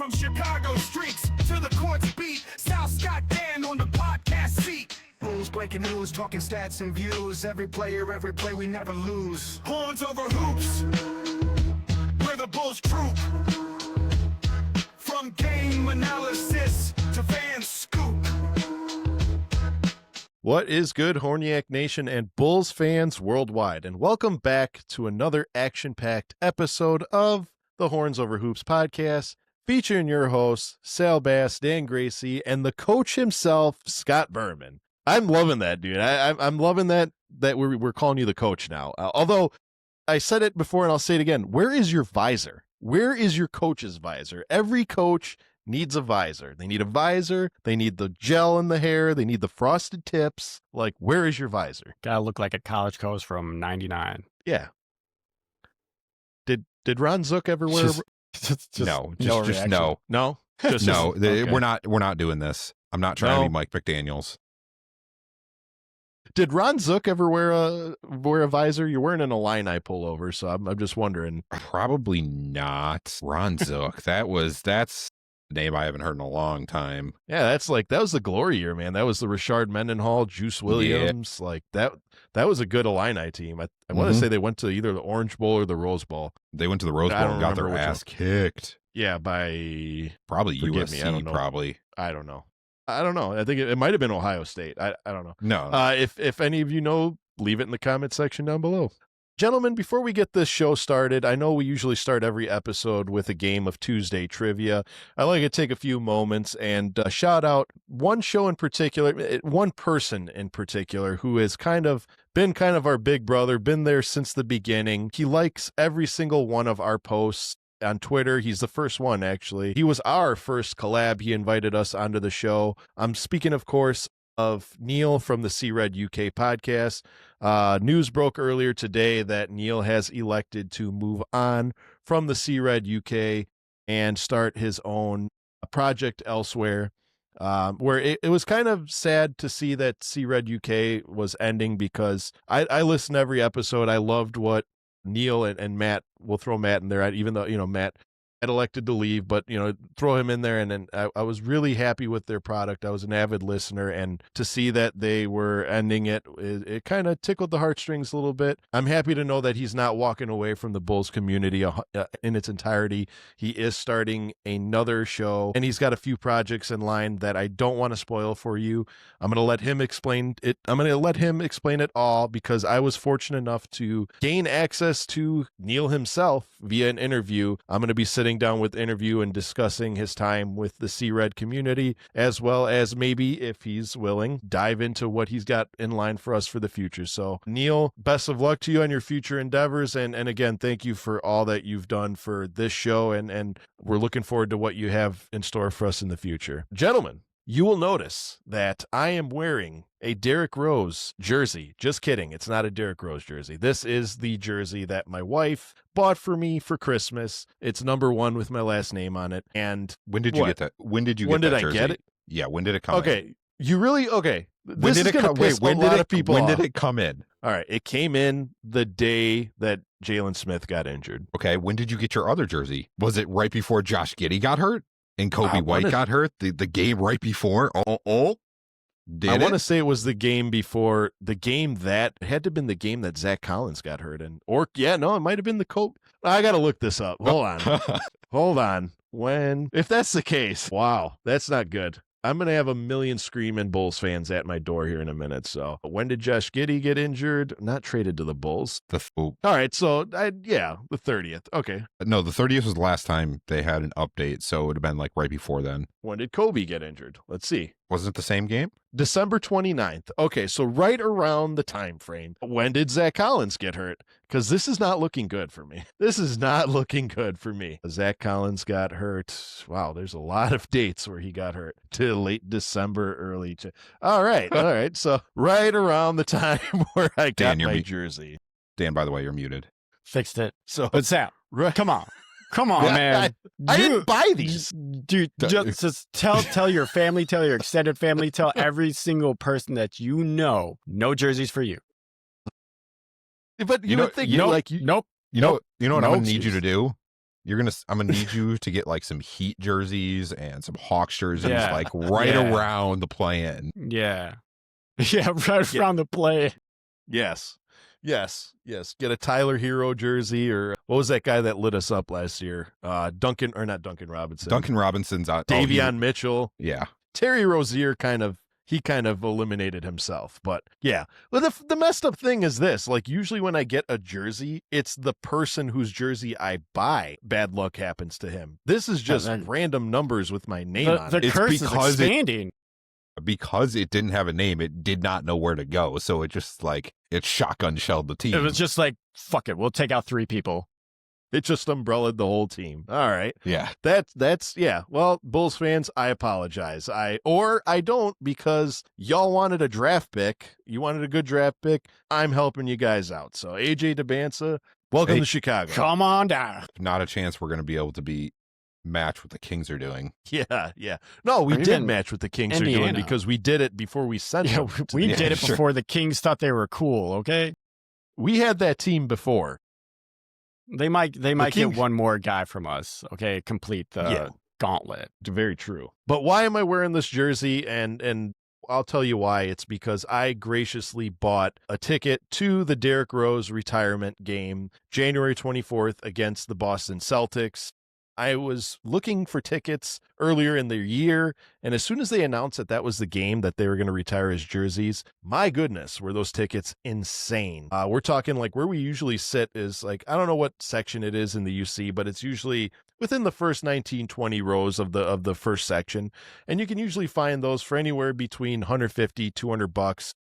From Chicago streets to the courts beat, Sal Scott Dan on the podcast seat. Bulls breaking news, talking stats and views. Every player, every play, we never lose. Horns over hoops, we're the Bulls troop. From game analysis to fan scoop. What is good, Horniak Nation and Bulls fans worldwide? And welcome back to another action-packed episode of the Horns Over Hoops podcast, featuring your hosts, Sal Bass, Dan Gracie, and the coach himself, Scott Berman. I'm loving that, dude. I'm loving that we're calling you the coach now. Although I said it before and I'll say it again. Where is your visor? Where is your coach's visor? Every coach needs a visor. They need a visor. They need the gel in the hair. They need the frosted tips. Like, where is your visor? Gotta look like a college coach from '99. Yeah. Did Ron Zook ever wear? No. No. Just no. okay. We're not doing this. I'm not trying to be Mike McDaniels. Did Ron Zook ever wear a visor? You're wearing an Illini pullover, so I'm just wondering. Probably not. Ron Zook. That's a name I haven't heard in a long time. Yeah, that was the glory year, man. That was the Rashard Mendenhall, Juice Williams. Yeah. Like that was a good Illini team. I want to say they went to either the Orange Bowl or the Rose Bowl. They went to the Rose Bowl and got their ass kicked. Yeah, by probably USC. Me, I don't know. Probably. I don't know. I think it might have been Ohio State. I don't know. No. If any of you know, leave it in the comment section down below. Gentlemen, before we get this show started, I know we usually start every episode with a game of Tuesday trivia. I like to take a few moments and shout out one show in particular, one person in particular who has been our big brother, been there since the beginning. He likes every single one of our posts on Twitter. He's the first one, actually. He was our first collab. He invited us onto the show. I'm speaking, of course, of Neil from the C-Red UK podcast. News broke earlier today that Neil has elected to move on from the C-Red UK and start his own project elsewhere, where it was kind of sad to see that C-Red UK was ending because I listened to every episode. I loved what Neil and Matt, we'll throw Matt in there, even though, Matt had elected to leave, but, throw him in there. And I was really happy with their product. I was an avid listener, and to see that they were ending it kind of tickled the heartstrings a little bit. I'm happy to know that he's not walking away from the Bulls community in its entirety. He is starting another show, and he's got a few projects in line that I don't want to spoil for you. I'm going to let him explain it. I'm going to let him explain it all because I was fortunate enough to gain access to Neil himself via an interview. I'm going to be sitting down with interview and discussing his time with the C-Red community, as well as maybe, if he's willing, dive into what he's got in line for us for the future. So Neil, best of luck to you on your future endeavors. And again, thank you for all that you've done for this show. And we're looking forward to what you have in store for us in the future. Gentlemen, you will notice that I am wearing a Derrick Rose jersey. Just kidding. It's not a Derrick Rose jersey. This is the jersey that my wife bought for me for Christmas. It's number 1 with my last name on it. And when did you get that? When did you get that jersey? I get it? Yeah, when did it come in? Okay. You really? Okay. When did it come in? When did it come in? All right. It came in the day that Jalen Smith got injured. Okay. When did you get your other jersey? Was it right before Josh Giddey got hurt? And Coby White got hurt the game right before. I want to say it was the game before it had to have been the game that Zach Collins got hurt in. It might have been the Cope. I got to look this up. Hold on. If that's the case, wow, that's not good. I'm going to have a million screaming Bulls fans at my door here in a minute. So when did Josh Giddey get injured? Not traded to the Bulls. All right. So the 30th. Okay. No, the 30th was the last time they had an update. So it would have been like right before then. When did Coby get injured? Let's see. Wasn't it the same game? December 29th. Okay. So right around the time frame. When did Zach Collins get hurt? Because this is not looking good for me. Zach Collins got hurt. Wow. There's a lot of dates where he got hurt. To late December, All right. So right around the time where I got my jersey. Dan, by the way, you're muted. Fixed it. So, but Sal, come on, man. I didn't buy these, dude. Just tell your family, tell your extended family, tell every single person that you know, no jerseys for you. But you don't think nope. You know what I'm gonna need you to do? I'm gonna need you to get like some Heat jerseys and some Hawks jerseys, Yeah. like right Yeah. around the play-in. Yeah. Yeah, right around the play. Yes. Get a Tyler Hero jersey, or what was that guy that lit us up last year? Not Duncan Robinson. Duncan Robinson's out. Davion Mitchell. Yeah. Terry Rozier kind of eliminated himself. But yeah, well, the messed up thing is this, like usually when I get a jersey, it's the person whose jersey I buy. Bad luck happens to him. This is just random numbers with my name on it. The curse is expanding. Because it didn't have a name, it did not know where to go. So it just like, it shotgun shelled the team. It was just like, fuck it, we'll take out 3 people. It just umbrellaed the whole team. All right. Yeah. That's yeah. Well, Bulls fans, I apologize. I don't, because y'all wanted a draft pick. You wanted a good draft pick. I'm helping you guys out. So AJ DeBansa, welcome to Chicago. Come on down. Not a chance we're going to be able to match what the Kings are doing. Yeah. No, we did match what the Kings are doing because we did it before we sent them. We did it before the Kings thought they were cool, okay? We had that team before. They might get one more guy from us, okay? Complete the gauntlet. Very true. But why am I wearing this jersey? And I'll tell you why. It's because I graciously bought a ticket to the Derrick Rose retirement game, January 24th against the Boston Celtics. I was looking for tickets earlier in the year, and as soon as they announced that was the game that they were going to retire his jerseys, my goodness, were those tickets insane. We're talking like where we usually sit is like, I don't know what section it is in the UC, but it's usually within the first 19, 20 rows of the first section, and you can usually find those for anywhere between $150, $200,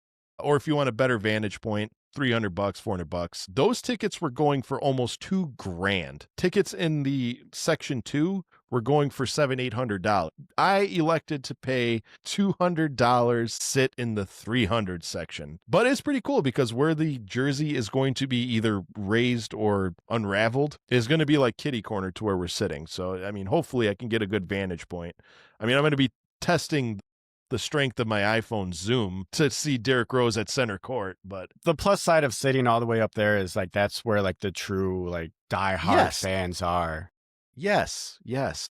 or if you want a better vantage point, $300, $400. Those tickets were going for almost $2,000. Tickets in the section 2 were going for $700, $800. I elected to pay $200, sit in the 300 section. But it's pretty cool because where the jersey is going to be either raised or unraveled is going to be like kitty corner to where we're sitting. So, I mean, hopefully I can get a good vantage point. I mean, I'm going to be testing the strength of my iPhone Zoom to see Derrick Rose at center court. But the plus side of sitting all the way up there is like, that's where like the true like diehard fans are. Yes.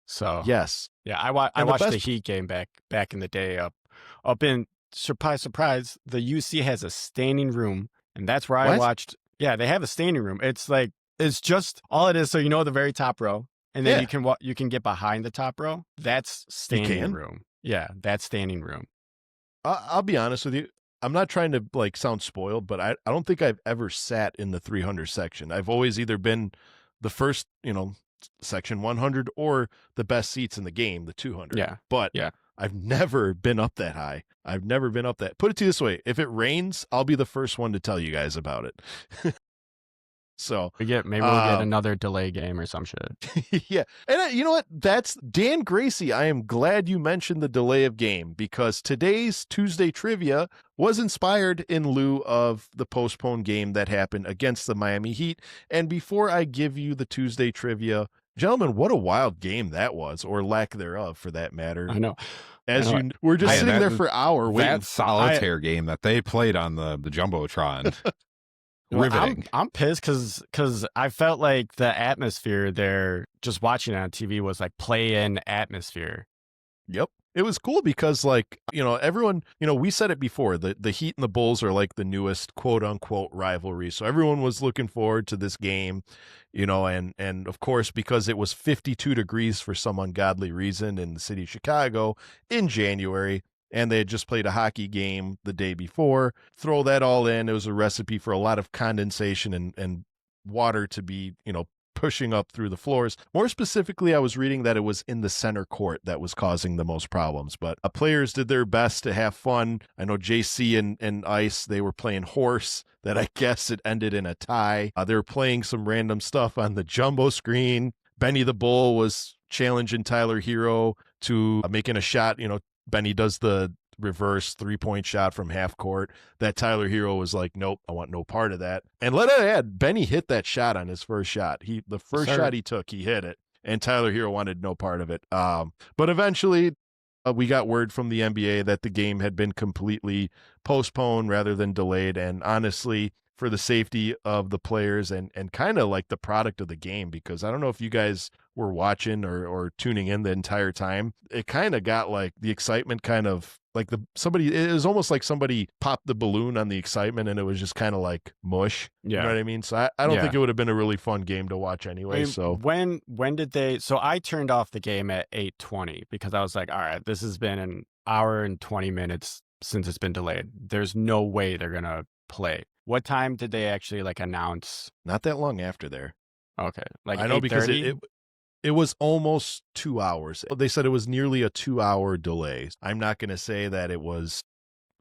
So yes. Yeah. I watched the Heat game back in the day up in, surprise, the UC has a standing room, and that's where I watched. Yeah. They have a standing room. It's like, it's just all it is. So, the very top row, and then you can get behind the top row. That's standing room. Yeah, that's standing room. I'll be honest with you. I'm not trying to like sound spoiled, but I don't think I've ever sat in the 300 section. I've always either been the first, section 100 or the best seats in the game, the 200. Yeah. But I've never been up that high. I've never been up that. Put it to you this way. If it rains, I'll be the first one to tell you guys about it. So maybe we'll get another delay game or some shit. Yeah. And you know what? That's Dan Gracie. I am glad you mentioned the delay of game, because today's Tuesday trivia was inspired in lieu of the postponed game that happened against the Miami Heat. And before I give you the Tuesday trivia, gentlemen, what a wild game that was, or lack thereof for that matter. I know. We're just sitting there for an hour waiting. That solitaire game that they played on the Jumbotron. Riveting. I'm pissed because I felt like the atmosphere there, just watching it on TV, was like play-in atmosphere. Yep. It was cool because, like, everyone, we said it before, the Heat and the Bulls are like the newest quote unquote rivalry. So everyone was looking forward to this game, and of course, because it was 52 degrees for some ungodly reason in the city of Chicago in January, and they had just played a hockey game the day before. Throw that all in. It was a recipe for a lot of condensation and water to be, pushing up through the floors. More specifically, I was reading that it was in the center court that was causing the most problems. But players did their best to have fun. I know JC and Ice, they were playing horse. That I guess it ended in a tie. They were playing some random stuff on the jumbo screen. Benny the Bull was challenging Tyler Hero to making a shot, Benny does the reverse 3-point shot from half court. That Tyler Hero was like, nope, I want no part of that. And let it add, Benny hit that shot on his first shot. The first shot he took, he hit it. And Tyler Hero wanted no part of it. But eventually, we got word from the NBA that the game had been completely postponed rather than delayed. And honestly, for the safety of the players and kind of like the product of the game, because I don't know if you guys were watching or tuning in the entire time. It kind of got like the excitement kind of like it was almost like somebody popped the balloon on the excitement and it was just kind of like mush. Yeah. You know what I mean? So I don't think it would have been a really fun game to watch anyway. So when did they, so I turned off the game at 8:20 because I was like, all right, this has been an hour and 20 minutes since it's been delayed. There's no way they're going to play. What time did they actually like announce? not that long after there. Okay. Like I know because 8:30? it was almost 2 hours. They said it was nearly a 2-hour delay. I'm not going to say that it was,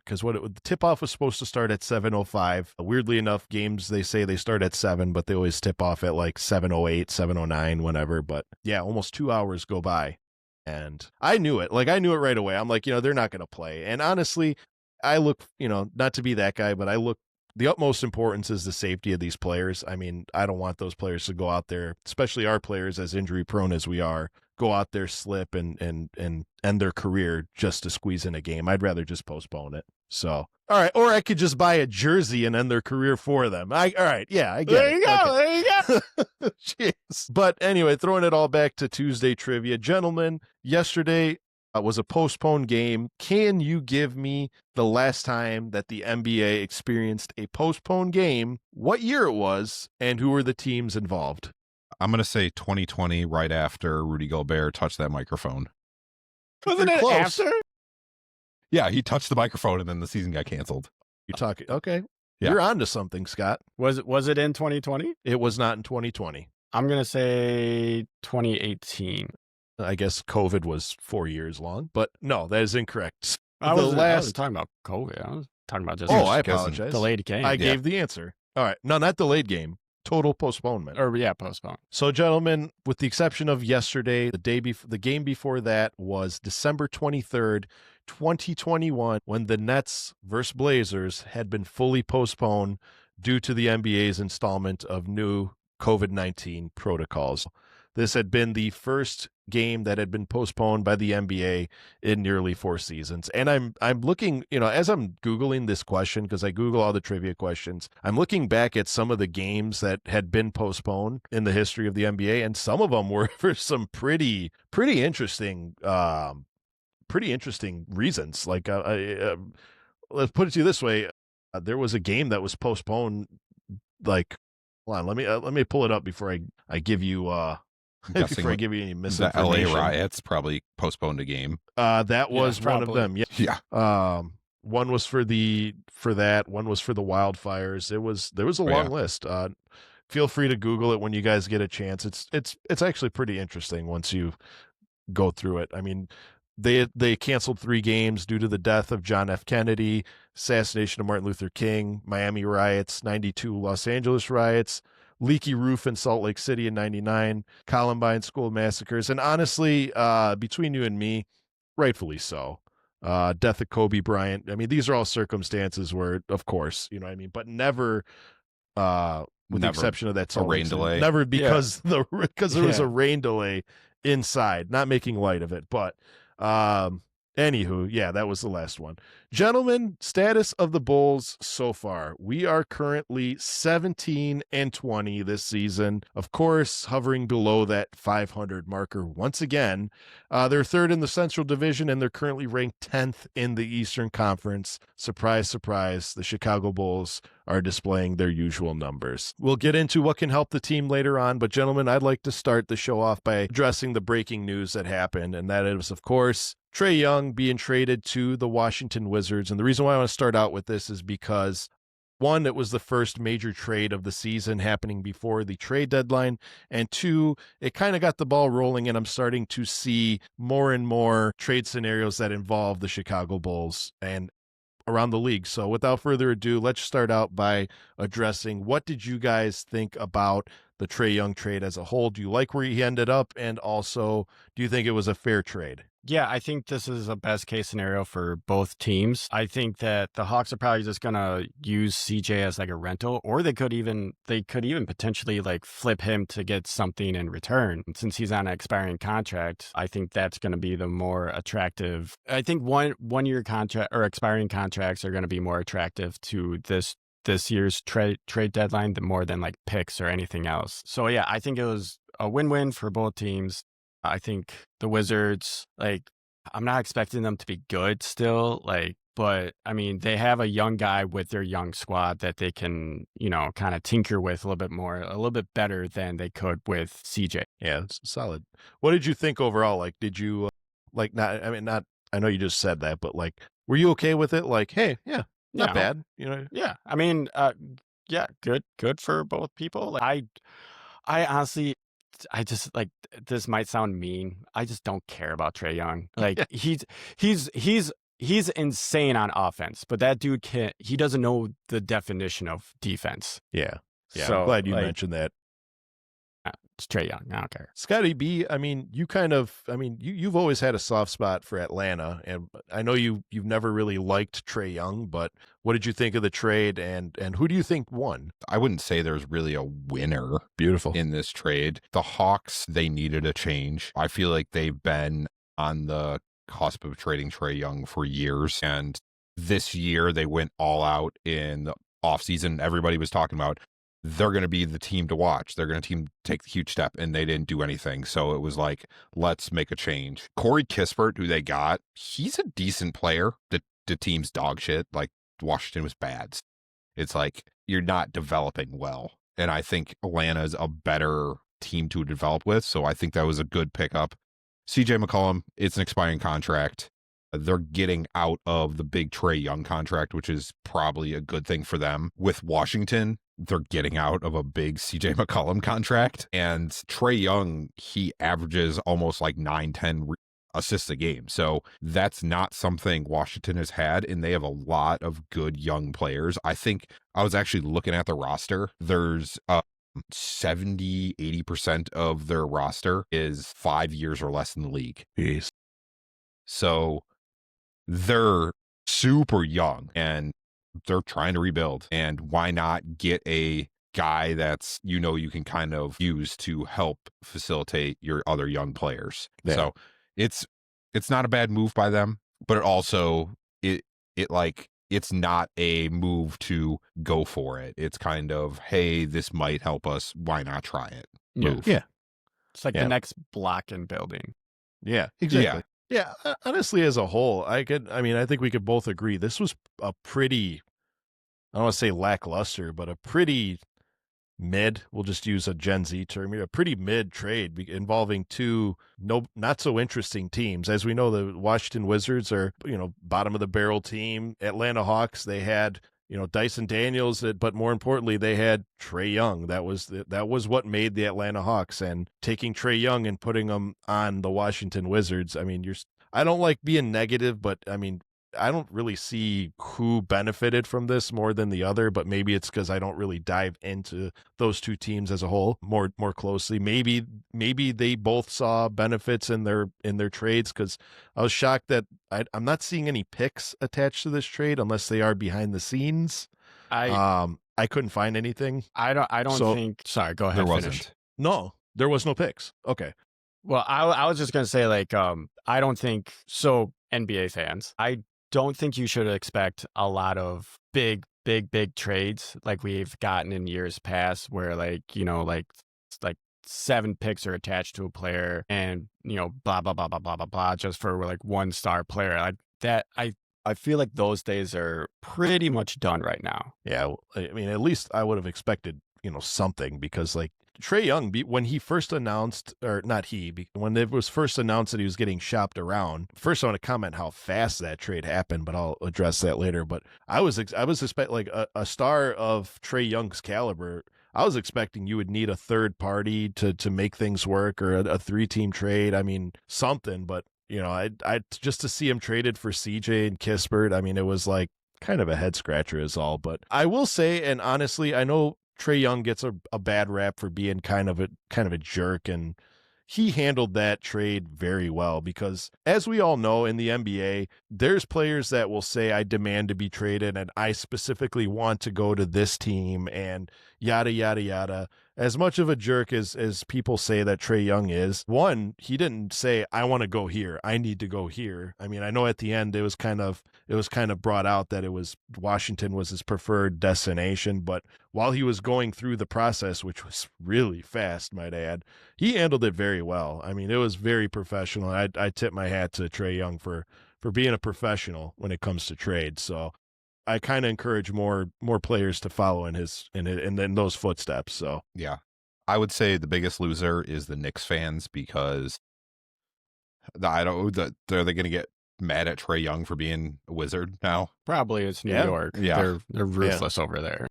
because the tip-off was supposed to start at 7:05. Weirdly enough, games, they say they start at 7, but they always tip off at like 7:08, 7:09, whenever. But yeah, almost 2 hours go by. And I knew it. Like, I knew it right away. I'm like, they're not going to play. And honestly, I look, not to be that guy, but I look, the utmost importance is the safety of these players. I mean, I don't want those players to go out there, especially our players, as injury prone as we are, go out there, slip and end their career just to squeeze in a game. I'd rather just postpone it. So, all right. Or I could just buy a jersey and end their career for them. All right. Yeah, I get it. There you go. Jeez. But anyway, throwing it all back to Tuesday trivia. Gentlemen, yesterday was a postponed game. Can you give me the last time that the NBA experienced a postponed game, what year it was, and who were the teams involved? I'm going to say 2020, right after Rudy Gobert touched that microphone. Wasn't it close. after? Yeah, he touched the microphone and then the season got canceled. You're talking, okay. Yeah. You're on to something, Scott. Was it in 2020? It was not in 2020. I'm going to say 2018. I guess COVID was 4 years long, but no, that is incorrect. I wasn't talking about COVID. I was talking about just I apologize. delayed game. I gave the answer. All right. No, not delayed game. Total postponement. Postponed. So, gentlemen, with the exception of yesterday, the game before that was December 23rd, 2021, when the Nets versus Blazers had been fully postponed due to the NBA's installment of new COVID-19 protocols. This had been the first game that had been postponed by the NBA in nearly 4 seasons. And I'm looking, as I'm Googling this question, because I Google all the trivia questions, I'm looking back at some of the games that had been postponed in the history of the NBA, and some of them were for some pretty interesting reasons. Like, let's put it to you this way. There was a game that was postponed, like, hold on, let me pull it up before I give you before I give you any misinformation. The LA riots probably postponed a game. That was one of them. Yeah. One was for that. One was for the wildfires. There was a long list. Feel free to Google it when you guys get a chance. It's actually pretty interesting once you go through it. I mean, they canceled 3 games due to the death of John F. Kennedy, assassination of Martin Luther King, Miami riots, 92 Los Angeles riots, leaky roof in Salt Lake City in 99, Columbine school massacres, and honestly, between you and me, rightfully so. Death of Kobe Bryant. I mean, these are all circumstances where, of course, you know what I mean, but never, with the exception of that Salt Lake rain City, delay. never because there was a rain delay inside. Not making light of it, but anywho, yeah, that was the last one. Gentlemen, status of the Bulls so far. We are currently 17-20 this season. Of course, hovering below that 500 marker once again. They're 3rd in the Central Division, and they're currently ranked 10th in the Eastern Conference. Surprise, surprise, the Chicago Bulls are displaying their usual numbers. We'll get into what can help the team later on, but gentlemen, I'd like to start the show off by addressing the breaking news that happened, and that is, of course, Trae Young being traded to the Washington Wizards. And the reason why I want to start out with this is because, one, it was the first major trade of the season happening before the trade deadline. And 2, it kind of got the ball rolling, and I'm starting to see more and more trade scenarios that involve the Chicago Bulls and around the league. So without further ado, let's start out by addressing, what did you guys think about the Trae Young trade as a whole? Do you like where he ended up? And also, do you think it was a fair trade? Yeah, I think this is a best case scenario for both teams. I think that the Hawks are probably just going to use CJ as like a rental, or they could even potentially like flip him to get something in return. Since he's on an expiring contract, I think that's going to be the more attractive. I think one year contract or expiring contracts are going to be more attractive to this this year's trade deadline more than like picks or anything else. So yeah, I think it was a win-win for both teams. I think the Wizards, like, I'm not expecting them to be good still, like, but I mean, they have a young guy with their young squad that they can, kind of tinker with a little bit better than they could with CJ. Yeah, it's solid. What did you think overall? Like, did you I know you just said that, but like, were you okay with it? Like, hey, yeah, not bad, Yeah, I mean, yeah, good for both people. Like, I honestly, I just like, this might sound mean. I just don't care about Trae Young. Like, he's insane on offense, but that dude he doesn't know the definition of defense. Yeah. So, I'm glad you mentioned that. It's Trae Young. I don't care. Scotty B, I mean, you've always had a soft spot for Atlanta, and I know you've never really liked Trae Young, but what did you think of the trade, and who do you think won? I wouldn't say there's really a winner in this trade. The Hawks, they needed a change. I feel like they've been on the cusp of trading Trae Young for years, and this year they went all out in the offseason. Everybody was talking about they're going to be the team to watch. They're going to take the huge step, and they didn't do anything. So it was like, let's make a change. Corey Kispert, who they got, he's a decent player. The team's dog shit. Like, Washington was bad. It's like, you're not developing well. And I think Atlanta's a better team to develop with. So I think that was a good pickup. CJ McCollum, it's an expiring contract. They're getting out of the big Trae Young contract, which is probably a good thing for them. With Washington, they're getting out of a big CJ McCollum contract. And Trae Young, he averages almost like 9-10 assists a game. So that's not something Washington has had. And they have a lot of good young players. I think I was actually looking at the roster. There's 70-80% of their roster is 5 years or less in the league. Jeez. So they're super young and they're trying to rebuild. And why not get a guy that's, you can kind of use to help facilitate your other young players. Yeah. So it's not a bad move by them, but it also, it's not a move to go for it. It's kind of, hey, this might help us. Why not try it? Move. Yeah. It's like the next block in building. Yeah, exactly. Yeah, honestly, as a whole, I think we could both agree this was a pretty, I don't want to say lackluster, but a pretty mid, we'll just use a Gen Z term here, a pretty mid trade involving two not so interesting teams. As we know, the Washington Wizards are, bottom of the barrel team. Atlanta Hawks, they had, Dyson Daniels, but more importantly, they had Trae Young. That was what made the Atlanta Hawks. And taking Trae Young and putting him on the Washington Wizards, I mean, I don't like being negative, but I mean, I don't really see who benefited from this more than the other, but maybe it's because I don't really dive into those two teams as a whole more closely. Maybe they both saw benefits in their trades, because I was shocked that I'm not seeing any picks attached to this trade unless they are behind the scenes. I couldn't find anything. I don't think. Sorry, go ahead. There finish. wasn't. No, there was no picks. Okay. Well, I was just gonna say, like, I don't think so. NBA fans, I don't think you should expect a lot of big trades like we've gotten in years past, where like 7 picks are attached to a player, and blah blah blah blah blah blah blah just for like one star player. I feel like those days are pretty much done right now. Yeah, I mean, at least I would have expected something, because like Trae Young, when he first announced, or not when it was first announced that he was getting shopped around, first I want to comment how fast that trade happened, but I'll address that later. But I was expecting, like, a star of Trae Young's caliber, I was expecting you would need a third party to make things work, or a 3-team trade. I mean, something, but I just to see him traded for CJ and Kispert, I mean, it was like kind of a head scratcher is all. But I will say, and honestly, I know Trae Young gets a bad rap for being kind of a jerk, and he handled that trade very well, because as we all know, in the NBA, there's players that will say, I demand to be traded and I specifically want to go to this team. And, yada, yada, yada. As much of a jerk as people say that Trae Young is, one, he didn't say, I want to go here. I need to go here. I mean, I know at the end it was kind of brought out that it was Washington was his preferred destination, but while he was going through the process, which was really fast, might add, he handled it very well. I mean, it was very professional. I tip my hat to Trae Young for being a professional when it comes to trade. So I kind of encourage more players to follow in those footsteps. So yeah, I would say the biggest loser is the Knicks fans, because they're they going to get mad at Trae Young for being a Wizard now. Probably it's New Yeah. York. Yeah. They're ruthless over there.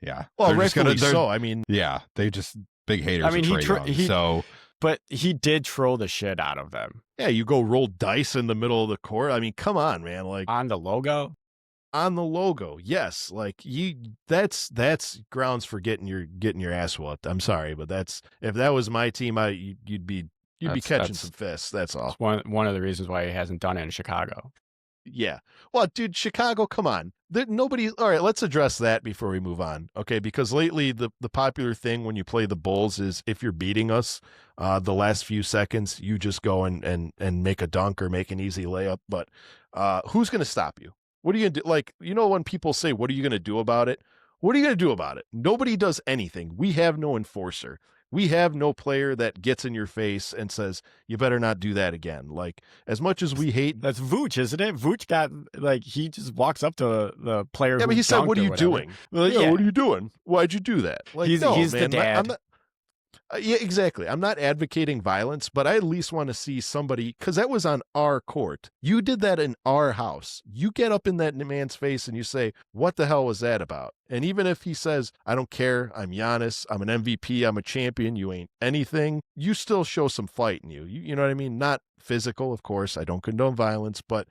Yeah. well, They're just rightfully they're- so. I mean, Yeah, they just big haters. I mean, of Trae Young, so But he did troll the shit out of them yeah, you go roll dice in the middle of the court. I mean, come on, man. Like on the logo. on the logo, yes. Like that's grounds for getting your ass whooped. I'm sorry, but if that was my team, you'd be catching some fists. That's all. One of the reasons why he hasn't done it in Chicago. Yeah. Well, dude, Chicago, come on. Nobody. All right, let's address that before we move on. Okay, because lately the popular thing when you play the Bulls is if you're beating us, the last few seconds you just go and make a dunk or make an easy layup. But who's going to stop you? What are you going to do? Like, when people say, what are you going to do about it? What are you going to do about it? Nobody does anything. We have no enforcer. We have no player that gets in your face and says, you better not do that again. Like, as much as we hate. That's Vooch, isn't it? Vooch got, he just walks up to the player. Yeah, but he said, what are you doing? Like, Yeah. what are you doing? Why'd you do that? Like, He's no, the man, dad. I'm not, yeah, exactly. I'm not advocating violence, but I at least want to see somebody, because that was on our court. You did that in our house. You get up in that man's face and you say, what the hell was that about? And even if he says, I don't care, I'm Giannis, I'm an MVP, I'm a champion, you ain't anything, you still show some fight in you. You know what I mean? Not physical, of course. I don't condone violence, but,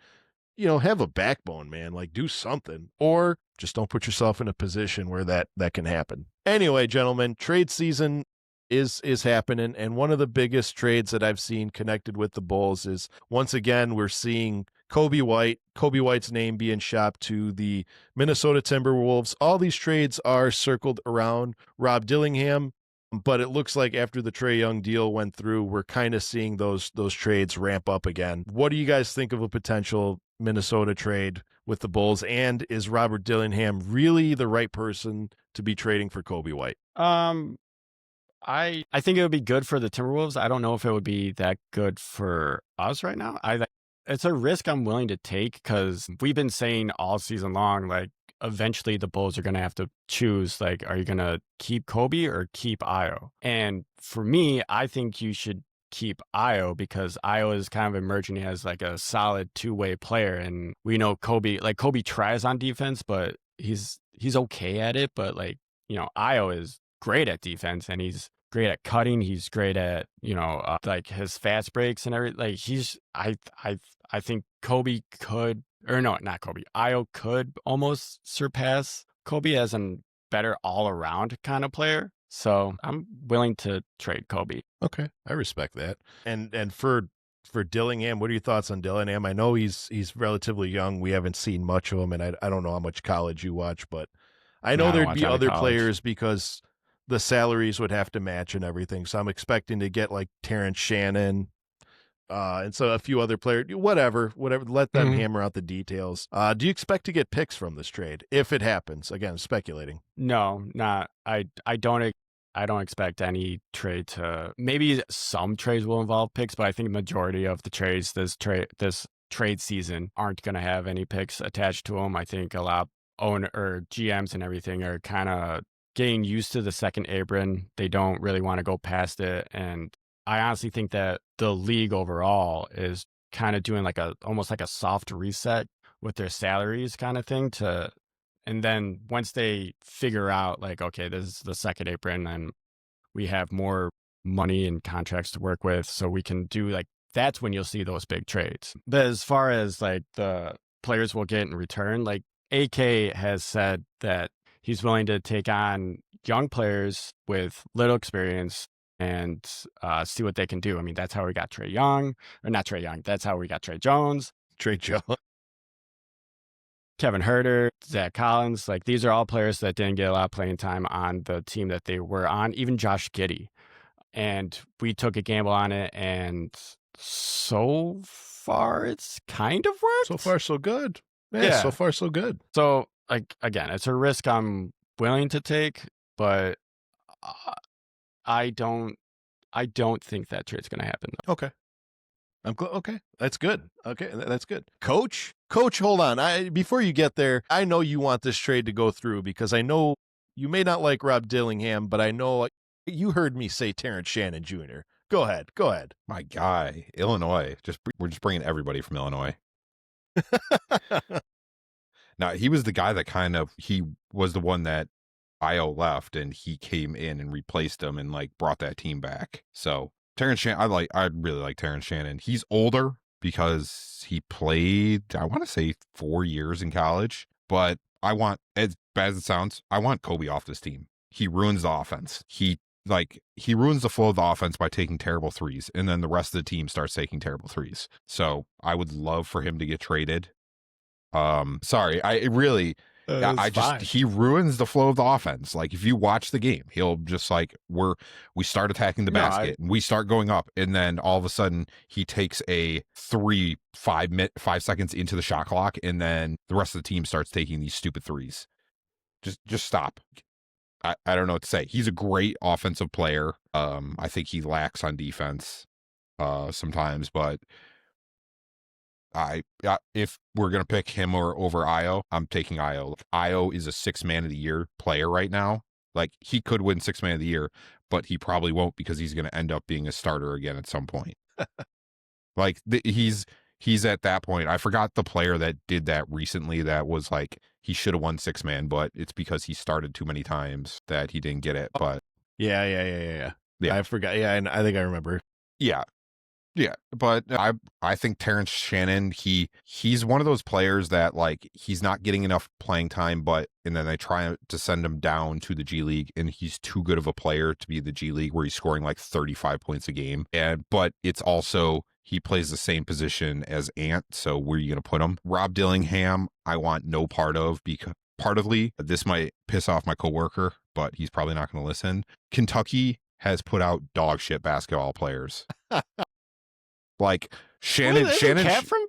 have a backbone, man. Like, do something. Or just don't put yourself in a position where that can happen. Anyway, gentlemen, trade season is happening, and one of the biggest trades that I've seen connected with the Bulls is, once again, we're seeing Coby White's name being shopped to the Minnesota Timberwolves. All these trades are circled around Rob Dillingham, but it looks like after the Trae Young deal went through, we're kind of seeing those trades ramp up again. What do you guys think of a potential Minnesota trade with the Bulls, and is Robert Dillingham really the right person to be trading for Coby White? I think it would be good for the Timberwolves. I don't know if it would be that good for us right now. It's a risk I'm willing to take, because we've been saying all season long, like, eventually the Bulls are going to have to choose, like, are you going to keep Coby or keep Ayo? And for me, I think you should keep Ayo, because Ayo is kind of emerging as like a solid two-way player. And we know Coby tries on defense, but he's okay at it. But Ayo is great at defense, and he's great at cutting. He's great at, like his fast breaks and everything. Like I think Coby could, or no, not Coby. Ayo could almost surpass Coby as a better all around kind of player. So I'm willing to trade Coby. Okay, I respect that. And for Dillingham, what are your thoughts on Dillingham? I know he's relatively young. We haven't seen much of him, and I don't know how much college you watch, but I know there'd be other players because the salaries would have to match and everything. So I'm expecting to get like Terrence Shannon, and so a few other players, whatever, let them hammer out the details. Do you expect to get picks from this trade if it happens? Again, speculating. No, not. I don't expect any trade to. Maybe some trades will involve picks, but I think the majority of the trades this trade season aren't going to have any picks attached to them. I think a lot of owner or GMs and everything are kind of getting used to the second apron. They don't really want to go past it, and I honestly think that the league overall is kind of doing almost like a soft reset with their salaries kind of thing and then once they figure out like, okay, this is the second apron and we have more money and contracts to work with, so we can do that's when you'll see those big trades. But as far as like the players will get in return, like AK has said that he's willing to take on young players with little experience and see what they can do. I mean, that's how we got Trae Young, or not Trae Young. That's how we got Trey Jones. Trey Jones. Kevin Huerter, Zach Collins, like these are all players that didn't get a lot of playing time on the team that they were on, even Josh Giddey. And we took a gamble on it, and so far it's kind of worked. So far, so good. Yeah, so far, so good. So, like, again, it's a risk I'm willing to take, but I don't think that trade's going to happen. Okay. Okay, that's good. Okay, that's good. Coach, hold on. Before you get there, I know you want this trade to go through because I know you may not like Rob Dillingham, but I know you heard me say Terrence Shannon Jr. Go ahead. My guy, Illinois. We're just bringing everybody from Illinois. Now, he was the guy that he was the one that Io left, and he came in and replaced him and like brought that team back. So Terrence Shannon, I really like Terrence Shannon. He's older because he played, I want to say 4 years in college, but as bad as it sounds, I want Coby off this team. He ruins the offense. He ruins the flow of the offense by taking terrible threes, and then the rest of the team starts taking terrible threes. So I would love for him to get traded. Sorry, he ruins the flow of the offense. Like if you watch the game, he'll just we start attacking the basket and we start going up, and then all of a sudden he takes a 5 seconds into the shot clock, and then the rest of the team starts taking these stupid threes. Just stop. I don't know what to say. He's a great offensive player. I think he lacks on defense sometimes, but if we're gonna pick him over Io, I'm taking Io. Io is a 6 man of the year player right now. Like he could win 6 man of the year, but he probably won't because he's gonna end up being a starter again at some point. He's at that point. I forgot the player that did that recently. That was like he should have won 6 man, but it's because he started too many times that he didn't get it. But yeah. I forgot. Yeah, and I think I remember. Yeah. But I think Terrence Shannon, he's one of those players that like he's not getting enough playing time, and then they try to send him down to the G League, and he's too good of a player to be the G League where he's scoring like 35 points a game. But it's also he plays the same position as Ant, so where are you going to put him? Rob Dillingham, I want no part of, because partly this might piss off my coworker, but he's probably not going to listen. Kentucky has put out dog shit basketball players. Like Shannon from?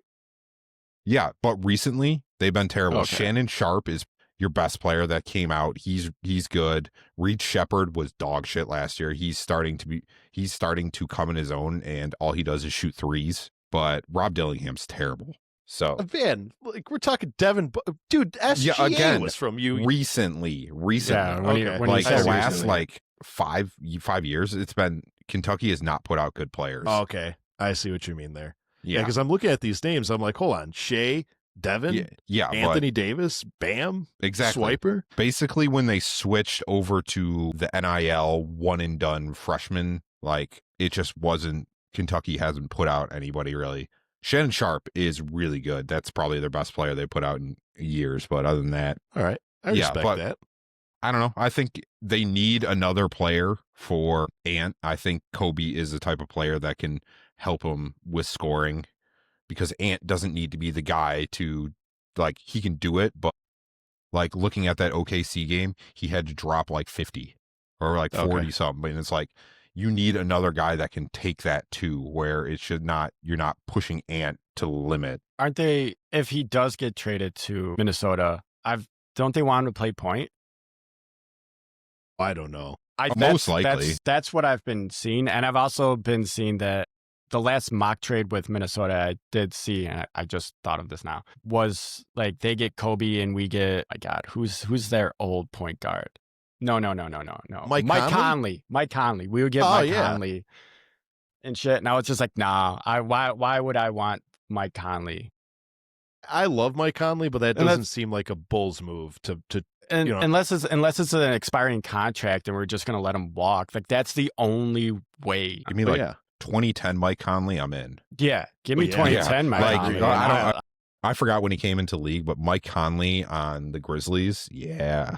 Yeah, but recently they've been terrible. Okay. Shannon Sharp is your best player that came out. He's good. Reed Shepherd was dog shit last year. He's starting to come in his own, and all he does is shoot threes. But Rob Dillingham's terrible. So Van, like we're talking Devin, dude. SGA was from you recently. Yeah, when like the last recently. like 5 years, it's been Kentucky has not put out good players. Okay, I see what you mean there. Yeah, Yeah, because I'm looking at these names. I'm like, hold on, Shea, Devin, yeah, Anthony Davis, Bam, exactly. Swiper. Basically, when they switched over to the NIL one and done freshman, like it just wasn't. Kentucky hasn't put out anybody really. Shannon Sharp is really good. That's probably their best player they put out in years. But other than that, All right, I respect that. I don't know. I think they need another player for Ant. I think Coby is the type of player that can help him with scoring, because Ant doesn't need to be the guy to, like, he can do it, but like looking at that OKC game, he had to drop like 50 or like 40 something. And it's like, you need another guy that can take that too, where it should not, you're not pushing Ant to the limit. Aren't they, if he does get traded to Minnesota, don't they want him to play point? I don't know. Most likely. That's what I've been seeing. And I've also been seeing that the last mock trade with Minnesota I did see, and I just thought of this now, was like they get Coby and we get, my God, who's their old point guard? No. Mike Conley? Mike Conley. We would get Mike Conley and shit. Now it's just like, nah, why would I want Mike Conley? I love Mike Conley, but that doesn't seem like a Bulls move to And you know. unless it's an expiring contract and we're just gonna let him walk, like that's the only way. Give me 2010 Mike Conley, I'm in. Yeah, give me 2010 Mike Like, Conley. I forgot when he came into league, but Mike Conley on the Grizzlies, yeah.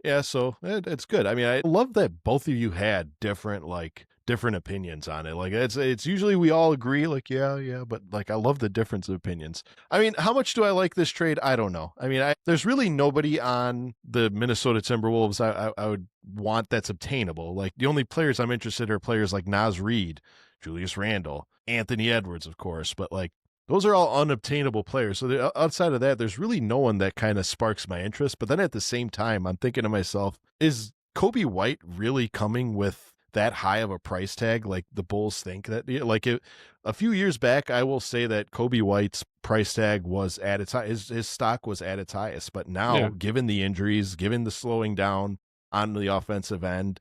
Yeah, so it's good. I mean, I love that both of you had different like different opinions on it. Like it's usually we all agree, like, yeah, but like I love the difference of opinions. I mean, how much do I like this trade? I don't know. I mean, there's really nobody on the Minnesota Timberwolves I would want that's obtainable. Like the only players I'm interested are players like Naz Reid, Julius Randle, Anthony Edwards, of course, but like those are all unobtainable players. So outside of that, there's really no one that kind of sparks my interest. But then at the same time, I'm thinking to myself, is Coby White really coming with that high of a price tag like the Bulls think that? Like a few years back, I will say that Coby White's price tag was at its high, his stock was at its highest. But now, given the injuries, given the slowing down on the offensive end,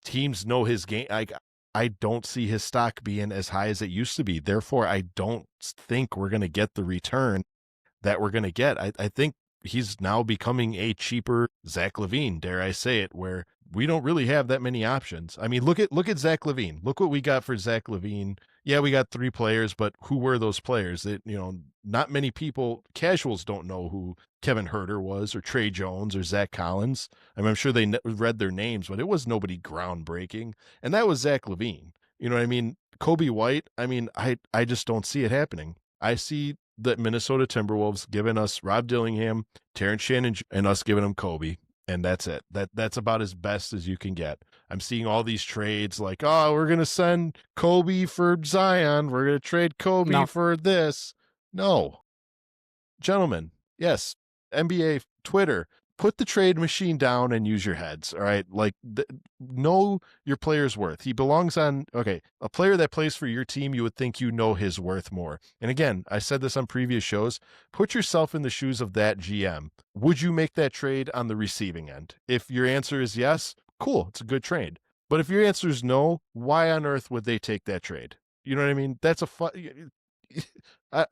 teams know his game. I don't see his stock being as high as it used to be. Therefore, I don't think we're going to get the return that we're going to get. I think he's now becoming a cheaper Zach LaVine, dare I say it, where we don't really have that many options. I mean, look at Zach LaVine. Look what we got for Zach LaVine. Yeah, we got 3 players, but who were those players? That not many people, casuals, don't know who Kevin Huerter was, or Trey Jones, or Zach Collins. I mean, I'm sure they read their names, but it was nobody groundbreaking, and that was Zach LaVine. You know what I mean? Coby White. I mean, I just don't see it happening. I see the Minnesota Timberwolves giving us Rob Dillingham, Terrence Shannon, and us giving them Coby. And that's it. That's about as best as you can get. I'm seeing all these trades like, oh, we're going to send Coby for Zion. We're going to trade Coby for this. No. Gentlemen, yes, NBA, Twitter, put the trade machine down and use your heads, all right? Like, know your player's worth. He belongs on, okay, a player that plays for your team, you would think you know his worth more. And again, I said this on previous shows, put yourself in the shoes of that GM. Would you make that trade on the receiving end? If your answer is yes, cool, it's a good trade. But if your answer is no, why on earth would they take that trade? You know what I mean? That's I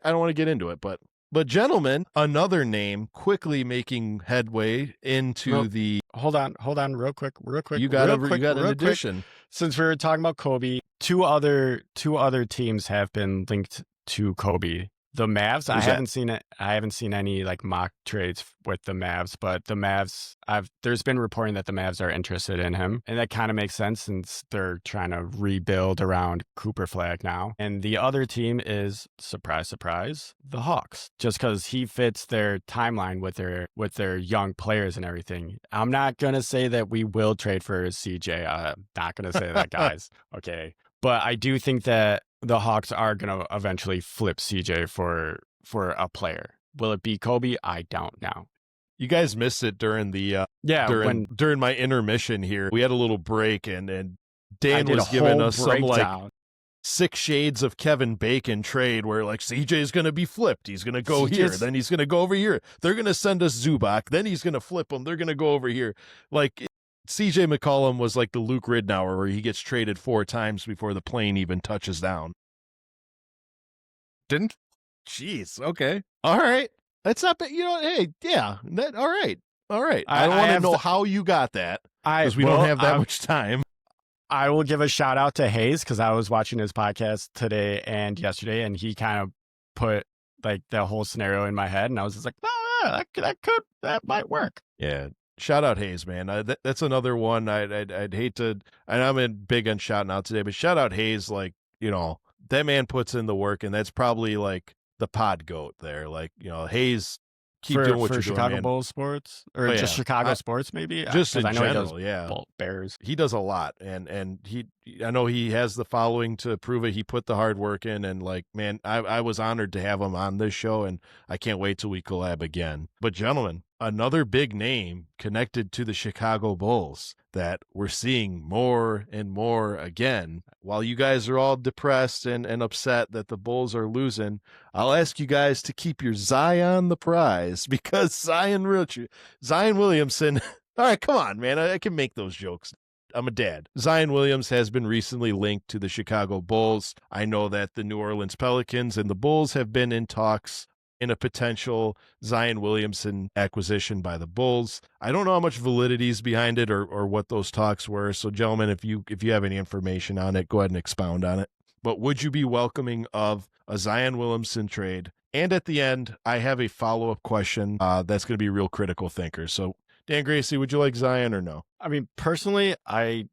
don't want to get into it, but gentlemen, another name quickly making headway into the. Hold on, real quick. You got an addition. Since we were talking about Coby, two other teams have been linked to Coby. The Mavs, I haven't seen it. I haven't seen any like mock trades with the Mavs, but the Mavs, there's been reporting that the Mavs are interested in him, and that kind of makes sense since they're trying to rebuild around Cooper Flag now. And the other team is, surprise, surprise, the Hawks, just because he fits their timeline with their young players and everything. I'm not gonna say that we will trade for CJ. I'm not gonna say that, guys. Okay, but I do think that the Hawks are going to eventually flip CJ for a player. Will it be Coby? I don't know. You guys missed it during the during my intermission here. We had a little break, and Dan was giving us some like 6 shades of Kevin Bacon trade where like CJ is going to be flipped. He's going to go here, then he's going to go over here. They're going to send us Zubac, then he's going to flip him. They're going to go over here. Like CJ McCollum was like the Luke Ridnour where he gets traded 4 times before the plane even touches down. Jeez, okay. All right. That's not bad. Hey, yeah. All right. I don't want to know how you got that because we don't have that much time. I will give a shout out to Hayes because I was watching his podcast today and yesterday, and he kind of put like the whole scenario in my head, and I was just like, oh, yeah, that might work. Yeah. Shout out Hayes, man. That's another one. I'd hate to, and I'm big on shouting out today, but shout out Hayes. Like, that man puts in the work, and that's probably like the pod goat there. Like, Hayes, keep doing what you're doing, Chicago man. Bulls sports, or just Chicago sports, maybe. Just in I know general, he does Bears. He does a lot, and I know he has the following to prove it. He put the hard work in, and like, man, I was honored to have him on this show, and I can't wait till we collab again. But gentlemen, another big name connected to the Chicago Bulls that we're seeing more and more again. While you guys are all depressed and upset that the Bulls are losing, I'll ask you guys to keep your Zion the prize, because Zion Williamson. All right, come on, man. I can make those jokes. I'm a dad. Zion Williams has been recently linked to the Chicago Bulls. I know that the New Orleans Pelicans and the Bulls have been in talks in a potential Zion Williamson acquisition by the Bulls. I don't know how much validity is behind it or what those talks were. So, gentlemen, if you have any information on it, go ahead and expound on it. But would you be welcoming of a Zion Williamson trade? And at the end, I have a follow-up question that's going to be a real critical thinker. So, Dan Gracie, would you like Zion or no? I mean, personally, I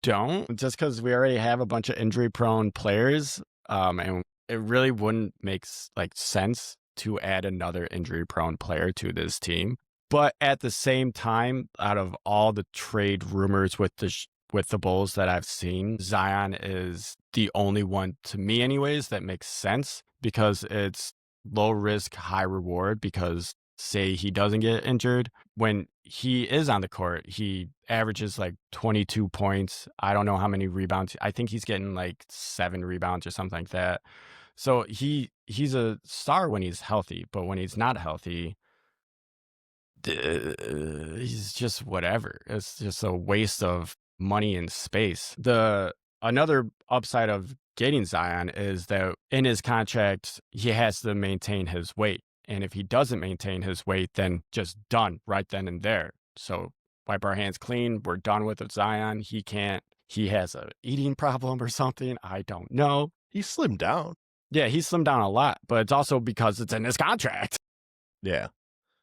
don't, just because we already have a bunch of injury-prone players, and it really wouldn't make sense to add another injury-prone player to this team. But at the same time, out of all the trade rumors with the Bulls that I've seen, Zion is the only one, to me anyways, that makes sense because it's low risk, high reward. Because say he doesn't get injured, when he is on the court, he averages like 22 points. I don't know how many rebounds. I think he's getting like 7 rebounds or something like that. So he's a star when he's healthy, but when he's not healthy, he's just whatever. It's just a waste of money and space. Another upside of getting Zion is that in his contract, he has to maintain his weight. And if he doesn't maintain his weight, then just done right then and there. So wipe our hands clean. We're done with Zion. He has a eating problem or something. I don't know. He slimmed down. Yeah, he slimmed down a lot, but it's also because it's in his contract. Yeah.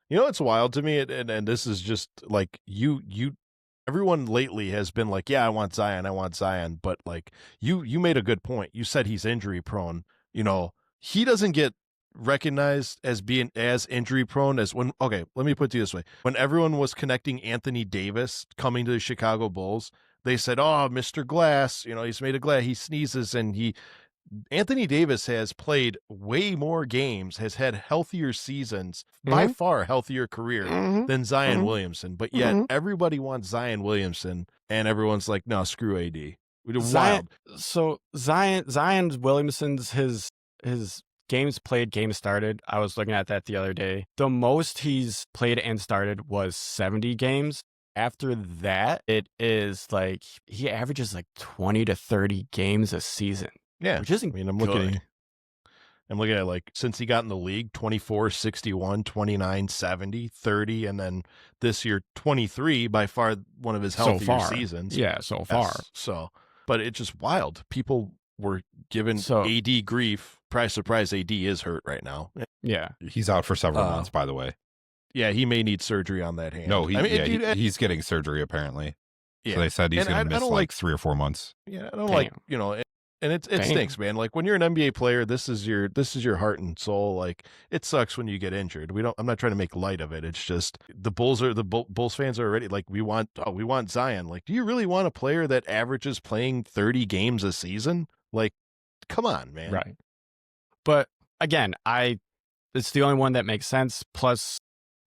You know, it's wild to me. And this is just like everyone lately has been like, yeah, I want Zion. But like you made a good point. You said he's injury prone. You know, he doesn't get recognized as being as injury prone as when, okay, let me put it to you this way. When everyone was connecting Anthony Davis coming to the Chicago Bulls, they said, oh, Mr. Glass, you know, he's made of glass. He sneezes and Anthony Davis has played way more games, has had healthier seasons, by far healthier career than Zion Williamson. But yet everybody wants Zion Williamson and everyone's like, no, screw AD. Wild. So Zion Williamson's his games played, games started. I was looking at that the other day. The most he's played and started was 70 games. After that, it is like he averages like 20 to 30 games a season. Yeah. Which isn't I'm good. looking at like since he got in the league, 24, 61, 29, 70, 30, and then this year 23, by far one of his healthier seasons. Yeah, so far. So, but it's just wild. People were giving AD grief. Surprise, AD is hurt right now. Yeah. He's out for several months, by the way. Yeah, he may need surgery on that hand. No, he's getting surgery apparently. Yeah. So they said he's going to miss like 3 or 4 months. Yeah, I don't like, you know, and it stinks, man. Like when you're an NBA player, this is your heart and soul. Like it sucks when you get injured. I'm not trying to make light of it. It's just the Bulls fans are already like, we want Zion. Like, do you really want a player that averages playing 30 games a season? Like, come on, man. Right. But again, it's the only one that makes sense. Plus,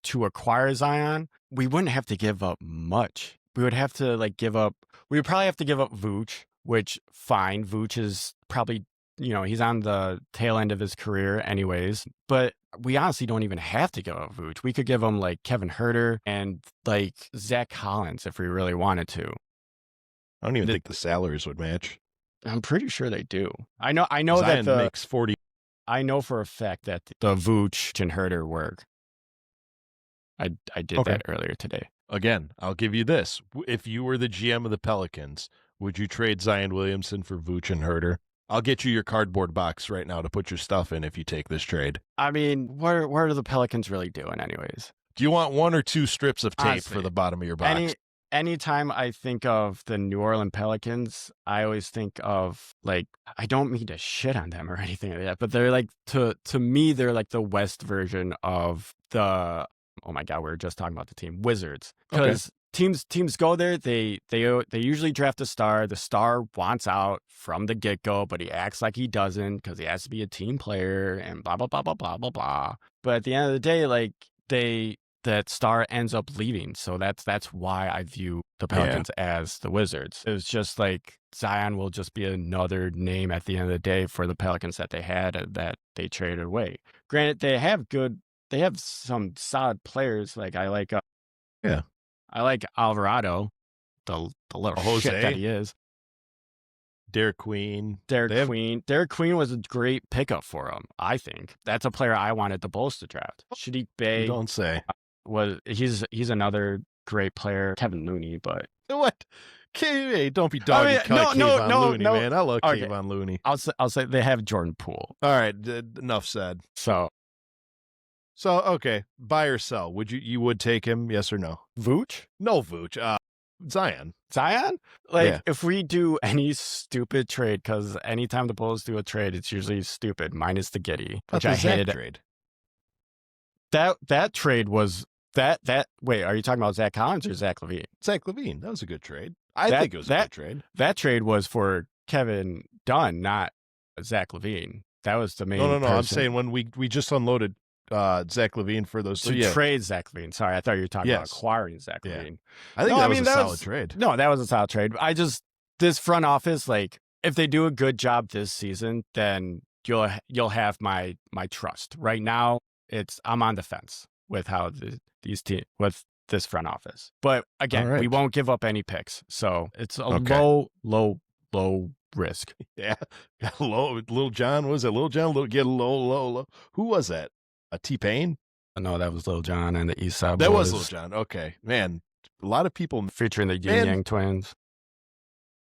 to acquire Zion, we wouldn't have to give up much. We would have to we would probably have to give up Vooch, which fine. Vooch is probably, you know, he's on the tail end of his career anyways, but we honestly don't even have to give up Vooch. We could give him like Kevin Huerter and like Zach Collins if we really wanted to. I don't even think the salaries would match. I'm pretty sure they do. I know Zion that makes 40. I know for a fact that the Vooch and Huerter work. I did that earlier today. Again, I'll give you this. If you were the GM of the Pelicans, would you trade Zion Williamson for Vooch and Huerter? I'll get you your cardboard box right now to put your stuff in if you take this trade. I mean, what are the Pelicans really doing anyways? Do you want 1 or 2 strips of tape for the bottom of your box? Anytime I think of the New Orleans Pelicans, I always think of like, I don't mean to shit on them or anything like that, but they're like, to me, they're like the West version of the, oh my God, we were just talking about the team, Wizards. Because teams go there, they usually draft a star. The star wants out from the get-go, but he acts like he doesn't because he has to be a team player and blah, blah, blah, blah, blah, blah, blah. But at the end of the day, like that star ends up leaving. So that's why I view the Pelicans as the Wizards. It was just like Zion will just be another name at the end of the day for the Pelicans that they had that they traded away. Granted, they have some solid players. Like I like Alvarado, the little shit that he is. Derrick Queen. Derrick Queen was a great pickup for him, I think. That's a player I wanted the Bulls to draft. Shadiq Bey. You don't say. He's another great player. Kevin Looney, but what? Hey, don't be doggy. Kevon Looney, man. I love Kevon Looney. I'll say they have Jordan Poole. All right, enough said. So okay, buy or sell? You would take him? Yes or no? Vooch? No, Vooch. Zion. Zion? Like, Yeah. if we do any stupid trade, because anytime the Bulls do a trade, it's usually stupid, minus the Giddy, which I hated. Trade. That trade was that. Wait, are you talking about Zach Collins or Zach LaVine? Zach LaVine. That was a good trade. I think it was a good trade. That trade was for Kevin Dunn, not Zach LaVine. That was the main. No. person. I'm saying when we just unloaded Zach LaVine for those. To trade Zach LaVine. Sorry, I thought you were talking about acquiring Zach LaVine. I think that was a solid trade. No, that was a solid trade. This front office, like, if they do a good job this season, then you'll have my trust. Right now, I'm on the fence with how with this front office. But again, we won't give up any picks, so it's a low risk. Yeah, Little John, was it Little John? Get low. Who was that? A T-Pain? No, that was Lil Jon and the East Side That Boys. was Lil Jon. Okay, man, a lot of people featuring the Yin Yang Twins.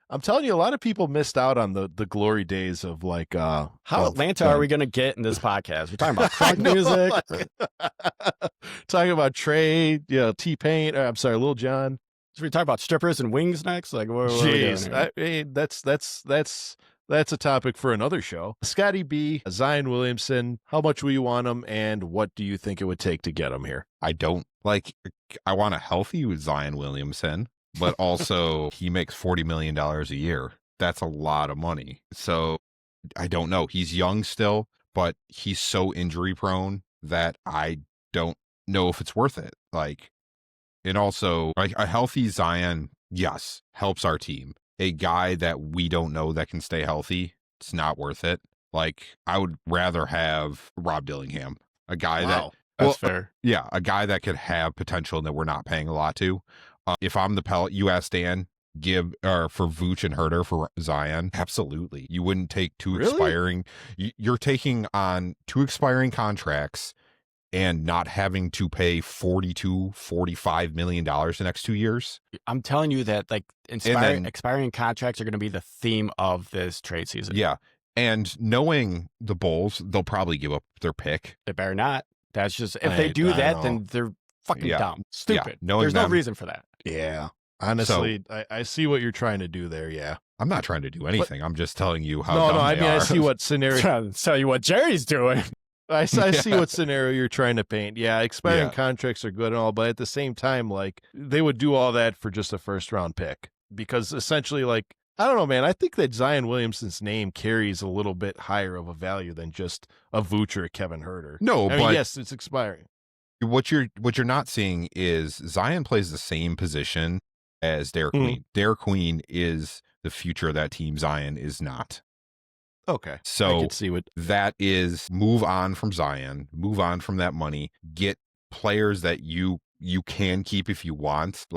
I'm telling you, a lot of people missed out on the glory days of like how Atlanta are we going to get in this podcast? We're talking about crunk music, talking about Trey, T-Pain. I'm sorry, Lil Jon. So we talk about strippers and wings next. Like, what jeez, I mean, that's a topic for another show. Scotty B, Zion Williamson. How much will you want him, and what do you think it would take to get him here? I want a healthy Zion Williamson. But also, he makes $40 million a year. That's a lot of money. So I don't know. He's young still, but he's so injury prone that I don't know if it's worth it. And also, a healthy Zion, yes, helps our team. A guy that we don't know that can stay healthy, it's not worth it. I would rather have Rob Dillingham, a guy that's fair. Yeah, a guy that could have potential that we're not paying a lot to. If I'm the pellet, you ask Dan, give for Vooch and Herter for Zion. Absolutely. You wouldn't take two expiring. You're taking on 2 expiring contracts and not having to pay $45 million the next 2 years. I'm telling you that expiring contracts are going to be the theme of this trade season. Yeah. And knowing the Bulls, they'll probably give up their pick. They better not. That's just, if they do that, then they're fucking dumb. Stupid. Yeah, there's no reason for that. Yeah. Honestly, I see what you're trying to do there. Yeah. I'm not trying to do anything. I'm just telling you how dumb I they mean, are. I see what scenario. Trying to tell you what Jerry's doing. I see what scenario you're trying to paint. Yeah, expiring contracts are good and all, but at the same time, they would do all that for just a first-round pick. Because essentially, I don't know, man. I think that Zion Williamson's name carries a little bit higher of a value than just a Vooch or a Kevin Herter. No, I mean, yes, it's expiring. What you're not seeing is Zion plays the same position as Derrick Queen. Derrick Queen is the future of that team. Zion is not. Okay. So I can see what that is. Move on from Zion, move on from that money, get players that you can keep if you want.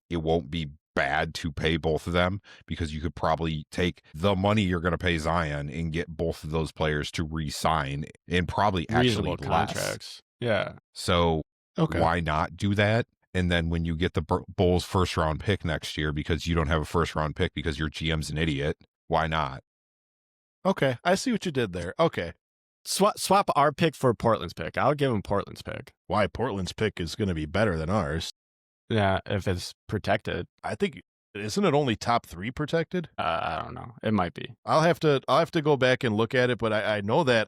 It won't be bad to pay both of them, because you could probably take the money you're going to pay Zion and get both of those players to re-sign and probably actually contracts. Yeah. So why not do that? And then when you get the Bulls first round pick next year, because you don't have a first round pick because your GM's an idiot, why not? Okay. I see what you did there. Okay. Swap our pick for Portland's pick. I'll give him Portland's pick. Why? Portland's pick is going to be better than ours. Yeah, if it's protected. I think, isn't it only top 3 protected? I don't know. It might be. I'll have to go back and look at it, but I know that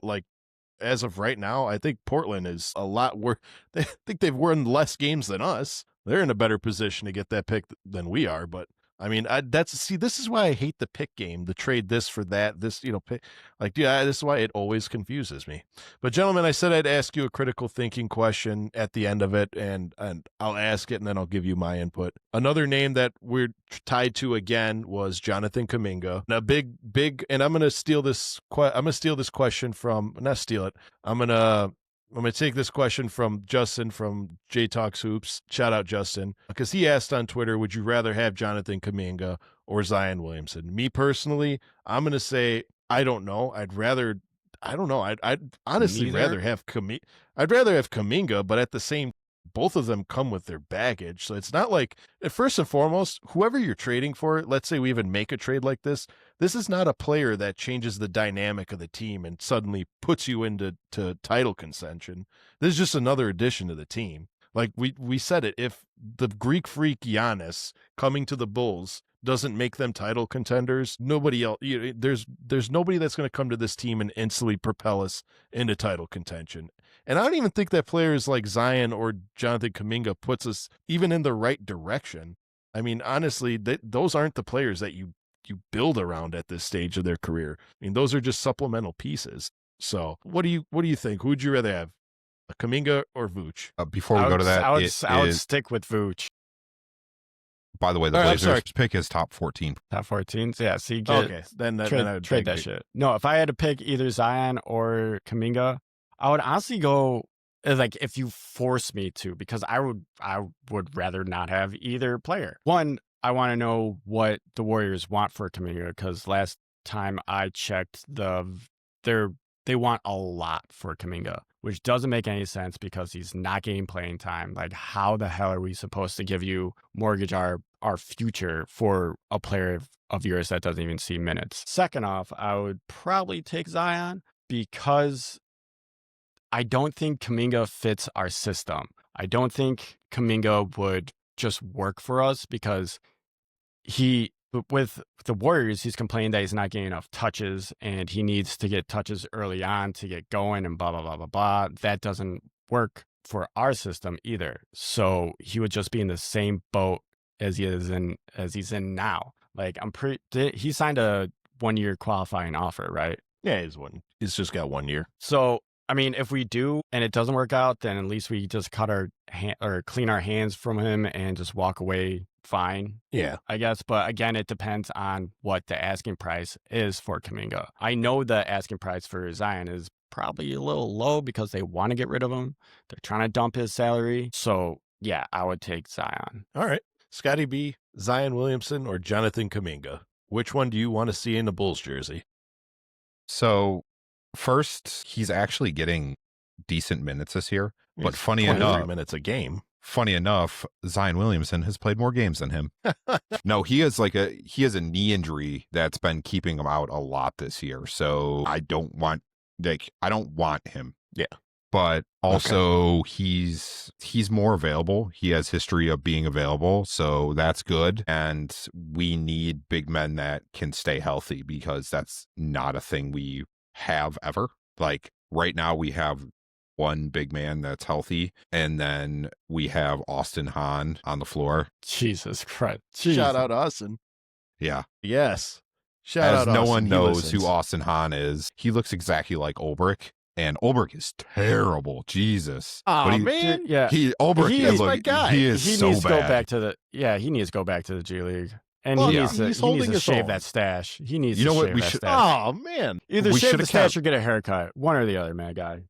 as of right now, I think Portland is a lot worse. I think they've won less games than us. They're in a better position to get that pick than we are. But I mean, this is why I hate the pick game, the trade this for that, this, pick. This is why it always confuses me. But gentlemen, I said I'd ask you a critical thinking question at the end of it, and I'll ask it and then I'll give you my input. Another name that we're tied to again was Jonathan Kuminga. Now, big, and I'm going to steal this question from, not steal it. I'm going to take this question from Justin from J Talks Hoops. Shout out Justin, because he asked on Twitter, would you rather have Jonathan Kuminga or Zion Williamson? Me personally, I'm going to say, I don't know. I'd honestly rather have Kaminga, but at the same, both of them come with their baggage. So it's not like, first and foremost, whoever you're trading for, let's say we even make a trade like this is not a player that changes the dynamic of the team and suddenly puts you into title contention. This is just another addition to the team. Like we said it, if the Greek freak Giannis coming to the Bulls doesn't make them title contenders, nobody else, there's nobody that's going to come to this team and instantly propel us into title contention. And I don't even think that players like Zion or Jonathan Kuminga puts us even in the right direction. I mean, honestly, those aren't the players that you build around at this stage of their career. I mean, those are just supplemental pieces. So what do you think? Who would you rather have, a Kaminga or Vooch? Before we go to that, I would stick with Vooch. By the way, the Blazers pick is top 14. Top 14? Yeah, so you get then I would trade that shit. No, if I had to pick either Zion or Kaminga, I would honestly go, like, if you force me to, because I would rather not have either player. One, I want to know what the Warriors want for Kaminga, because last time I checked, they want a lot for Kaminga, which doesn't make any sense because he's not getting playing time. Like, how the hell are we supposed to give you, mortgage our future for a player of yours that doesn't even see minutes? Second off, I would probably take Zion because I don't think Kaminga fits our system. I don't think Kaminga would just work for us because with the Warriors, he's complaining that he's not getting enough touches and he needs to get touches early on to get going and blah, blah, blah, blah, blah. That doesn't work for our system either. So he would just be in the same boat as he's in now. Like, he signed a 1-year qualifying offer, right? Yeah, he's just got 1 year. So, I mean, if we do and it doesn't work out, then at least we just clean our hands from him and just walk away fine. Yeah, I guess. But again, it depends on what the asking price is for Kaminga. I know the asking price for Zion is probably a little low because they want to get rid of him. They're trying to dump his salary. So yeah, I would take Zion. All right. Scotty B, Zion Williamson, or Jonathan Kuminga? Which one do you want to see in the Bulls jersey? So first, he's actually getting decent minutes this year. But funny enough, minutes a game. Funny enough, Zion Williamson has played more games than him. No, he has a knee injury that's been keeping him out a lot this year. So I don't want him. Yeah. But also he's more available. He has history of being available, so that's good. And we need big men that can stay healthy because that's not a thing we have ever. Like right now we have one big man that's healthy, and then we have Austin Hahn on the floor. Jesus Christ. Shout out Austin. Yeah. Yes. Shout out no Austin. one knows who Austin Hahn is. He looks exactly like Ulbrich, and Ulbrich is terrible. Jesus. Oh, man. Yeah. Ulbrich is my guy. He is so needs to bad. go back to he needs to go back to the G League. And well, he needs to shave own. that stash. He needs You to know what? shave We that should- stash. Oh man. Either we shave the should've stash or get a haircut. One or the other, man, guy.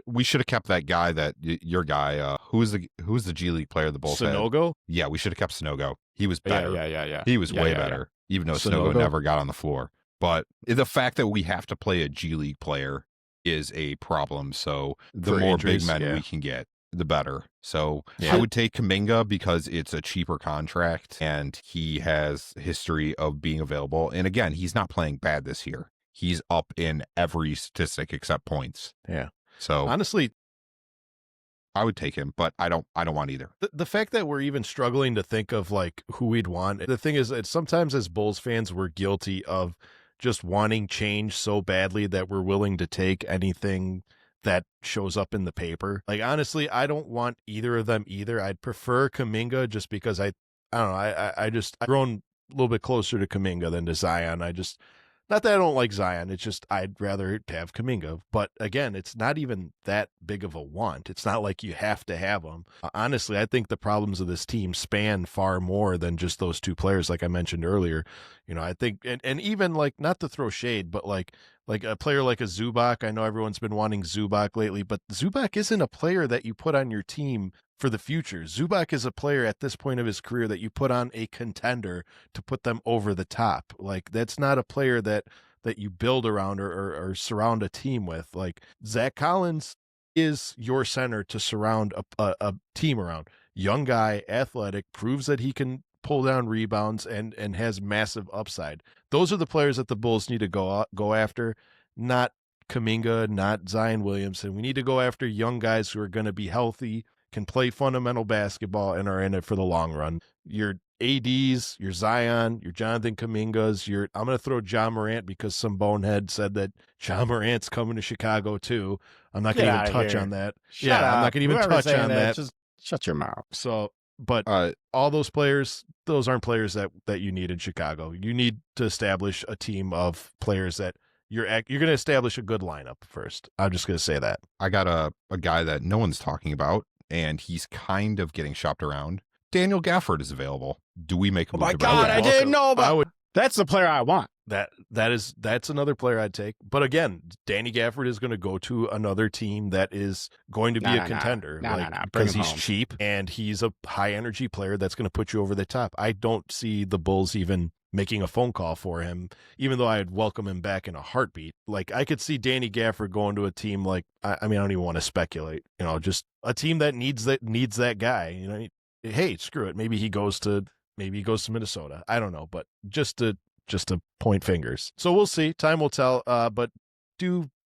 We should have kept that guy your guy. Who's the G League player the Bulls had? Sonogo? Yeah, we should have kept Sonogo. He was better. Yeah. He was way yeah. better, even though Sonogo? Sonogo never got on the floor. But the fact that we have to play a G League player is a problem. So the For more injuries, big men yeah. we can get, the better. So Yeah. I would take Kaminga because it's a cheaper contract and he has history of being available. And again, he's not playing bad this year. He's up in every statistic except points. Yeah. So Honestly, I would take him, but I don't want either. the fact that we're even struggling to think of like who we'd want. The thing is that sometimes as Bulls fans, we're guilty of just wanting change so badly that we're willing to take anything that shows up in the paper. Like, honestly, I don't want either of them either. I'd prefer Kaminga just because I don't know. I've grown a little bit closer to Kaminga than to Zion. Not that I don't like Zion. It's just I'd rather have Kaminga. But again, it's not even that big of a want. It's not like you have to have him. Honestly, I think the problems of this team span far more than just those two players, like I mentioned earlier. You know, I think, and even like, not to throw shade, but like a player like a Zubac. I know everyone's been wanting Zubac lately, but Zubac isn't a player that you put on your team for the future. Zubac is a player at this point of his career that you put on a contender to put them over the top. Like, that's not a player that you build around or surround a team with. Like, Zach Collins is your center to surround a team around. Young guy, athletic, proves that he can pull down rebounds and has massive upside. Those are the players that the Bulls need to go after, not Kaminga, not Zion Williamson. We need to go after young guys who are going to be healthy, can play fundamental basketball and are in it for the long run. Your ADs, your Zion, your Jonathan Kumingas, I'm going to throw Ja Morant because some bonehead said that Ja Morant's coming to Chicago too. I'm not going to even touch on that. I'm not going to even touch on that. Just shut your mouth. So, but all those players, those aren't players that you need in Chicago. You need to establish a team of players that you're going to establish a good lineup first. I'm just going to say that. I got a guy that no one's talking about, and he's kind of getting shopped around. Daniel Gafford is available. Do we make a move? Oh my God, I didn't know about. That's the player I want. That's another player I'd take. But again, Danny Gafford is going to go to another team that is going to be a contender. Because he's cheap and he's a high energy player that's going to put you over the top. I don't see the Bulls even making a phone call for him, even though I'd welcome him back in a heartbeat. Like, I could see Danny Gafford going to a team like, I mean, I don't even want to speculate, just a team that needs that guy, hey, screw it. Maybe he goes to Minnesota. I don't know, but just to point fingers. So we'll see. Time will tell. But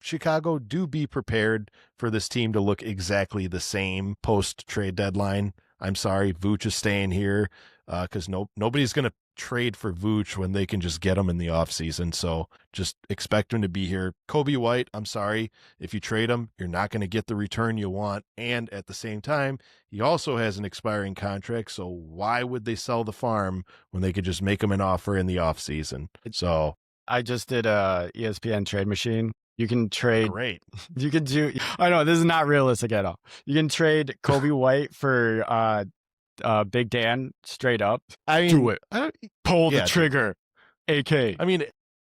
Chicago be prepared for this team to look exactly the same post trade deadline. I'm sorry, Vooch is staying here because nobody's going to trade for Vooch when they can just get him in the offseason. So just expect him to be here. Coby White, I'm sorry. If you trade him, you're not going to get the return you want. And at the same time, he also has an expiring contract. So why would they sell the farm when they could just make him an offer in the offseason? So I just did a ESPN trade machine. You can trade. Great. You can do. I know this is not realistic at all. You can trade Coby White for Big Dan straight up. I mean, do it. Pull the trigger, AK. I mean,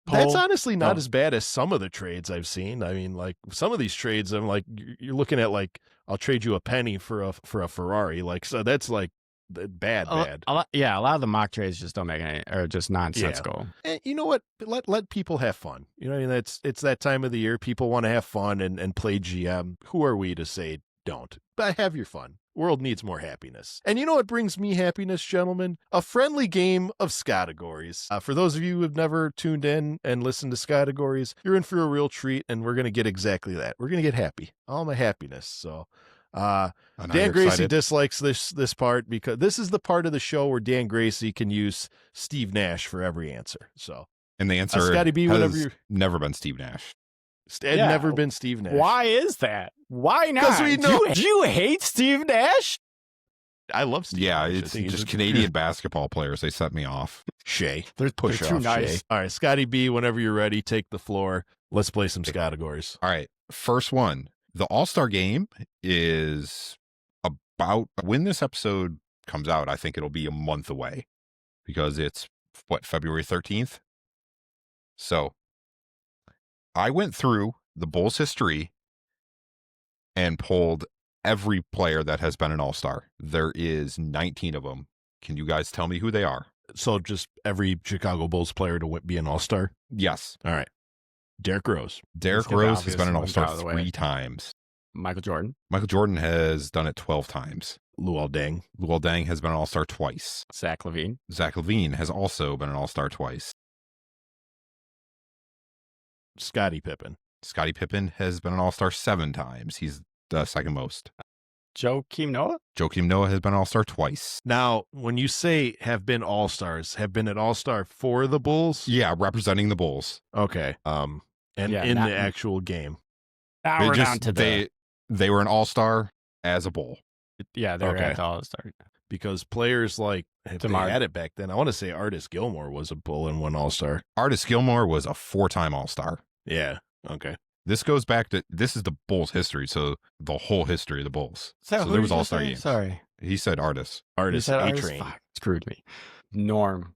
that's honestly not as bad as some of the trades I've seen. I mean, like some of these trades, I'm like, you're looking at like, I'll trade you a penny for a Ferrari. Like, so that's like bad. A lot of the mock trades just don't make any, or just nonsensical. Yeah. And you know what? Let people have fun. It's that time of the year. People want to have fun and play GM. Who are we to say don't? But have your fun. World needs more happiness. And you know what brings me happiness, gentlemen? A friendly game of categories. For those of you who have never tuned in and listened to categories, you're in for a real treat, and we're going to get exactly that. We're going to get happy. All my happiness. So Dan Gracie dislikes this part because this is the part of the show where Dan Gracie can use Steve Nash for every answer. So, and the answer Scotty B, has never been Steve Nash. Never been Steve Nash. Why is that? Why not? Because we know. Do you hate Steve Nash? I love Steve Nash. It's just Canadian basketball players. They set me off. Shay. They're too nice. Shay. All right, Scotty B, whenever you're ready, take the floor. Let's play some categories. All right, first one. The All-Star Game is about, when this episode comes out, I think it'll be a month away because it's, February 13th? So I went through the Bulls history and pulled every player that has been an All-Star. There is 19 of them. Can you guys tell me who they are? So just every Chicago Bulls player to be an All-Star? Yes. All right. Derrick Rose. Derrick Rose has been an All-Star 3 times. Michael Jordan. Michael Jordan has done it 12 times. Luol Deng. Luol Deng has been an All-Star twice. Zach LaVine. Zach LaVine has also been an All-Star twice. Scottie Pippen. Scottie Pippen has been an All-Star 7 times. He's the second most. Joakim Noah? Joakim Noah has been an All-Star twice. Now, when you say have been All-Stars, have been an All-Star for the Bulls? Yeah, representing the Bulls. Okay. And in the actual game. Now we're down to they were an All-Star as a Bull. Yeah, they were at the All-Star. Because players like, if they had it back then, I want to say Artis Gilmore was a Bull and one All-Star. Artis Gilmore was a 4-time All-Star. Yeah, okay. This goes back to, this is the Bulls history, so the whole history of the Bulls. So there was All-Star games. Sorry. He said Artis. Artis A-Train. Screwed me. Norm,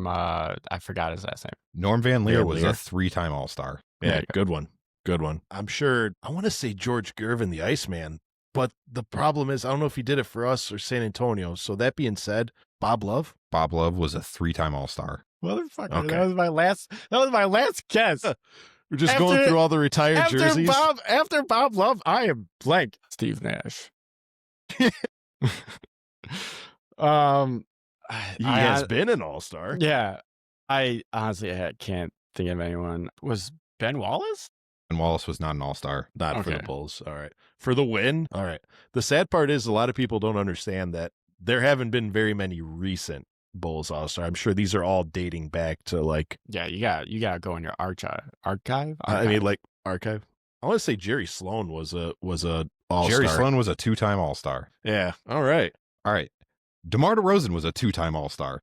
I forgot his last name. Norm Van Leer was a 3-time All-Star. Yeah, good one. Good one. I'm sure, I want to say George Gervin, the Iceman, but the problem is, I don't know if he did it for us or San Antonio. So that being said, Bob Love? Bob Love was a 3-time All-Star. Motherfucker, okay. That was my last guess. We're just going through all the retired jerseys. After Bob Love, I am blank. Steve Nash. He has been an All-Star. Yeah. I honestly can't think of anyone. Was Ben Wallace? And Wallace was not an all-star. Not for the Bulls. All right. For the win? All right. The sad part is a lot of people don't understand that there haven't been very many recent Bulls all-star. I'm sure these are all dating back to like... Yeah, you got to go in your archive. I mean, like, archive. I want to say Jerry Sloan was a all-star. Jerry Sloan was a 2-time all-star. Yeah. All right. DeMar DeRozan was a 2-time all-star.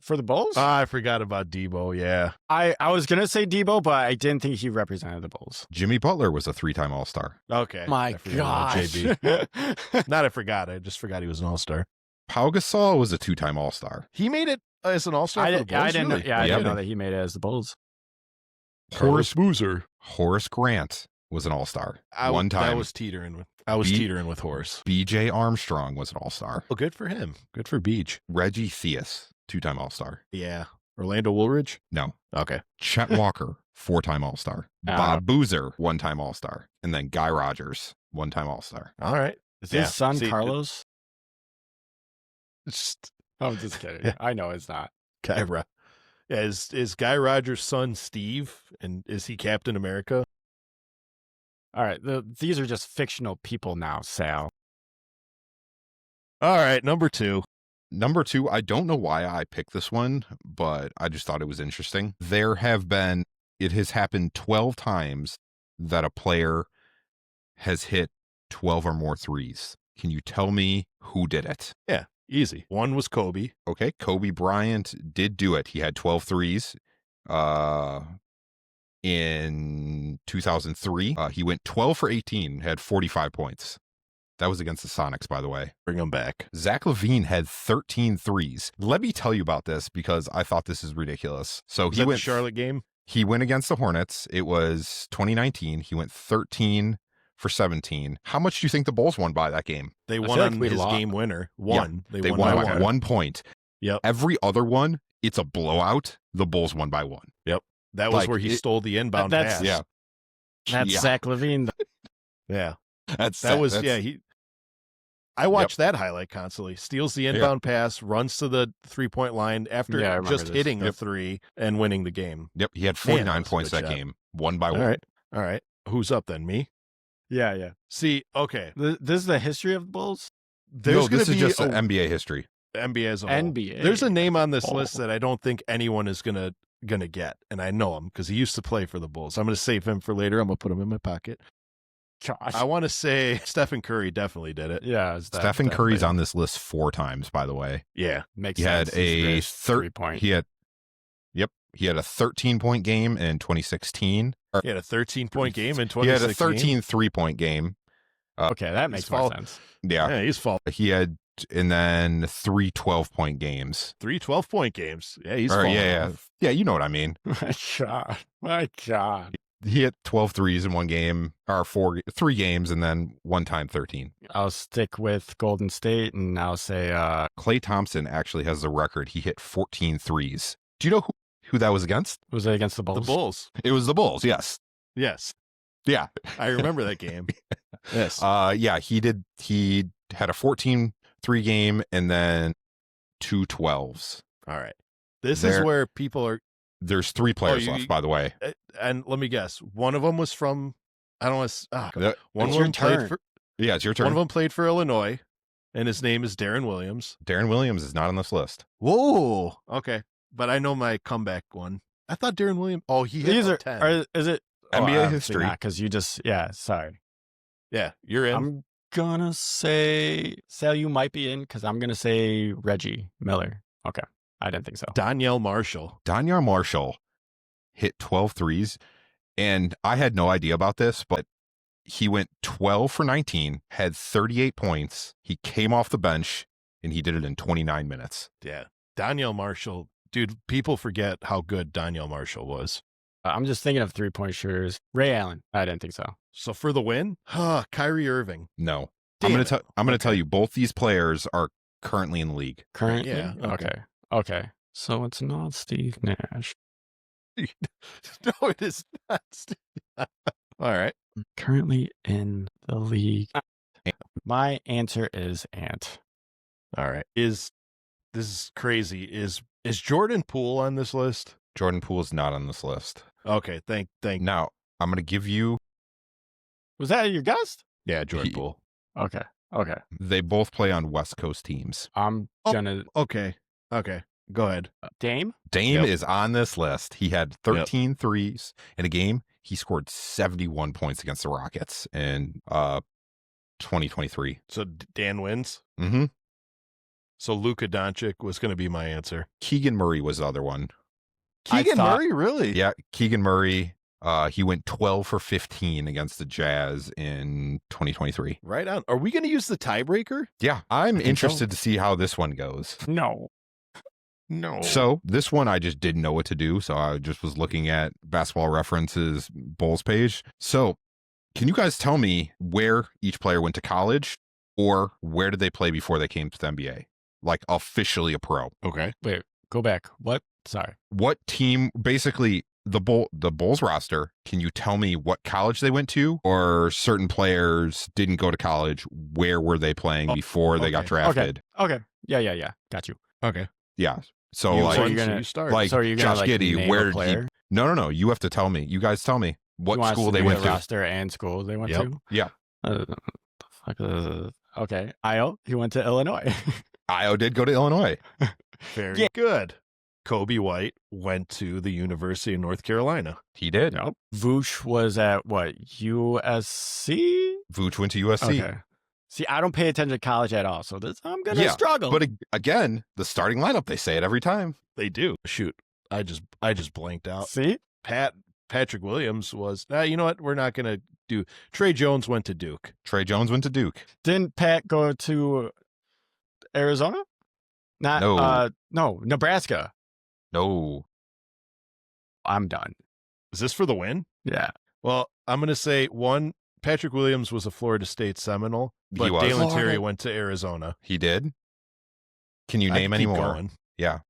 For the Bulls? I forgot about Debo, yeah. I was going to say Debo, but I didn't think he represented the Bulls. Jimmy Butler was a 3-time all-star. Okay. My gosh. JB. Not I forgot. I just forgot he was an all-star. Pau Gasol was a 2-time all-star. He made it as an all-star for the Bulls? I didn't know, really? I didn't know that he made it as the Bulls. Horace Grant was an all-star. One time. I was teetering with Horace. B.J. Armstrong was an all-star. Well, good for him. Good for Beach. Reggie Theus, 2-time all-star. Yeah. Orlando Woolridge? No. Okay. Chet Walker, 4-time all-star. Bob Boozer, 1-time all-star. And then Guy Rogers, 1-time all-star. All right. Is his son Carlos? I'm just kidding. Yeah. I know it's not. Yeah, is Guy Rogers' son Steve? And is he Captain America? All right. These are just fictional people now, Sal. All right. Number 2. Number 2, I don't know why I picked this one, but I just thought it was interesting. It has happened 12 times that a player has hit 12 or more threes. Can you tell me who did it? Yeah, easy. One was Kobe. Okay, Kobe Bryant did do it. He had 12 threes. In 2003, he went 12 for 18, had 45 points. That was against the Sonics, by the way. Bring them back. Zach LaVine had 13 threes. Let me tell you about this because I thought this is ridiculous. So he went the Charlotte game. He went against the Hornets. It was 2019. He went 13 for 17. How much do you think the Bulls won by that game? They won on his game winner. One. Yeah, they won by 1 point. Yep. Every other one, it's a blowout. The Bulls won by 1. Yep. That was where he stole the inbound pass. Yeah. That's Zach LaVine. Yeah. He. I watched that highlight constantly. Steals the inbound pass, runs to the 3-point line after just hitting a 3 and winning the game. Yep. He had 49 points that game. 1 by 1. All right. Who's up then? Me? Yeah. See, okay. This is the history of the Bulls? This is just NBA history. NBA as a whole. NBA. There's a name on this list that I don't think anyone is gonna get, and I know him because he used to play for the Bulls. I'm gonna save him for later. I'm gonna put him in my pocket. Gosh. I want to say Stephen Curry definitely did it. Yeah, Stephen Curry's on this list 4 times, by the way. Yeah, makes sense. He had a 3-point. He had a 13-point game in 2016. He had a 13-point game in 2016. He had a 13 3-point game. Okay, that makes more sense. Yeah, he's fault. He had, and then 3 12-point games. 3 12-point games. Yeah, he's falling off. Yeah, you know what I mean. My God. He hit 12 threes in one game, or 3 games, and then one time 13. I'll stick with Golden State, and I'll say Klay Thompson actually has the record. He hit 14 threes. Do you know who that was against? Was it against the Bulls? The Bulls. It was the Bulls, yes. Yes. Yeah. I remember that game. Yes. He did. He had a 14-3 game and then 2 12s. All right. This is where people are. There's 3 players left, by the way. And let me guess. One of them was from, I don't want to, one of your them turn. played for, yeah, it's your turn. One of them played for Illinois, and his name is Darren Williams. Darren Williams is not on this list. Whoa. Okay. But I know my comeback one. I thought Darren Williams. Oh, he hit These are 10. Is it NBA history? Because you just, sorry. Yeah, you're in. I'm gonna say, Sal, you might be in, because I'm gonna say Reggie Miller. Okay. I didn't think so. Donyell Marshall hit 12 threes, and I had no idea about this, but he went 12 for 19, had 38 points. He came off the bench, and he did it in 29 minutes. Yeah. Donyell Marshall, dude, people forget how good Donyell Marshall was. I'm just thinking of 3-point shooters. Ray Allen. I didn't think so. So for the win, Kyrie Irving. No. I'm going to tell you, both these players are currently in the league. Currently? Yeah. Okay. So it's not Steve Nash. No, it is not Steve. All right. Currently in the league. My answer is Ant. All right. This is crazy. Is Jordan Poole on this list? Jordan Poole is not on this list. Okay. Thank. Now, I'm going to give you. Was that your guess? Yeah, Jordan Poole. Okay. They both play on West Coast teams. I'm gonna. Okay. Go ahead. Dame? Dame Yep. is on this list. He had 13 threes in a game. He scored 71 points against the Rockets in 2023. So Dan wins. Mm-hmm. So Luka Doncic was going to be my answer. Keegan Murray was the other one. Keegan Murray, really? Yeah, Keegan Murray. He went 12 for 15 against the Jazz in 2023. Right on. Are we going to use the tiebreaker? Yeah, I'm think interested to see how this one goes. No. So this one I just didn't know what to do, so I just was looking at Basketball Reference's Bulls page. So can you guys tell me where each player went to college, or where did they play before they came to the NBA? Like officially a pro. Okay. Wait, go back. What? Sorry. What team, basically the Bulls roster, can you tell me what college they went to, or certain players didn't go to college, where were they playing before they got drafted? Okay. Yeah. Got you. Okay. Yeah. So You like, won, you're gonna- so you start. So are you gonna, Josh like, Giddey, name where a did he? player? No. You have to tell me. You guys tell me You what want us school to they do went the to. roster and school they went Yep. to? Yeah. The fuck okay. Io, he went to Illinois. Io did go to Illinois. Very good. Coby White went to the University of North Carolina. He did. Nope. Vooch was at what? USC? Vooch went to USC. Okay. See, I don't pay attention to college at all, so I'm gonna struggle. But again, the starting lineup, they say it every time. They do. Shoot. I just blanked out. See? Patrick Williams was, you know what? We're not going to do. Trae Jones went to Duke. Trey Jones went to Duke. Didn't Pat go to Arizona? No, Nebraska. No. I'm done. Is this for the win? Yeah. Well, I'm going to say one, Patrick Williams was a Florida State Seminole, but He was. Dalen Terry Florida. went to Arizona. He did. Can you I name can any keep more? going. Yeah.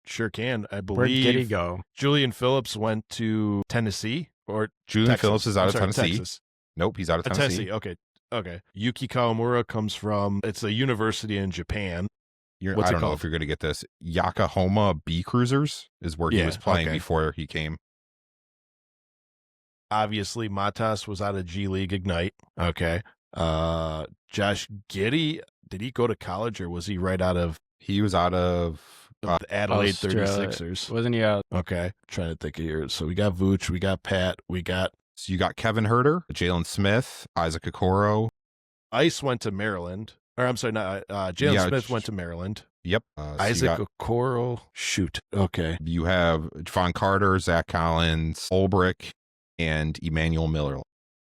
Sure can. I Where did he believe go? Julian Phillips went to Tennessee or Julian Texas. Phillips is out I'm of sorry, Tennessee. Texas. Nope, he's out of Tennessee. Okay. Yuki Kawamura comes from, it's a university in Japan. I What's it don't know called? if you're going to get this. Yokohama B Cruisers is where he Yeah, was playing okay. before he came. Obviously, Matas was out of G League Ignite. Okay. Josh Giddey, did he go to college or was he right out of He was out of the Adelaide Australia. 36ers? Wasn't he Okay. Trying to think of here. So we got Vooch, we got Pat, we got so you got Kevin Herter, Jalen Smith, Isaac Okoro. Ice went to Maryland. Or I'm sorry, not Jalen Yeah, Smith went to Maryland. Yep. So Isaac Okoro. Shoot. Okay. you have Javon Carter, Zach Collins, Ulbrich, and Emmanuel Miller.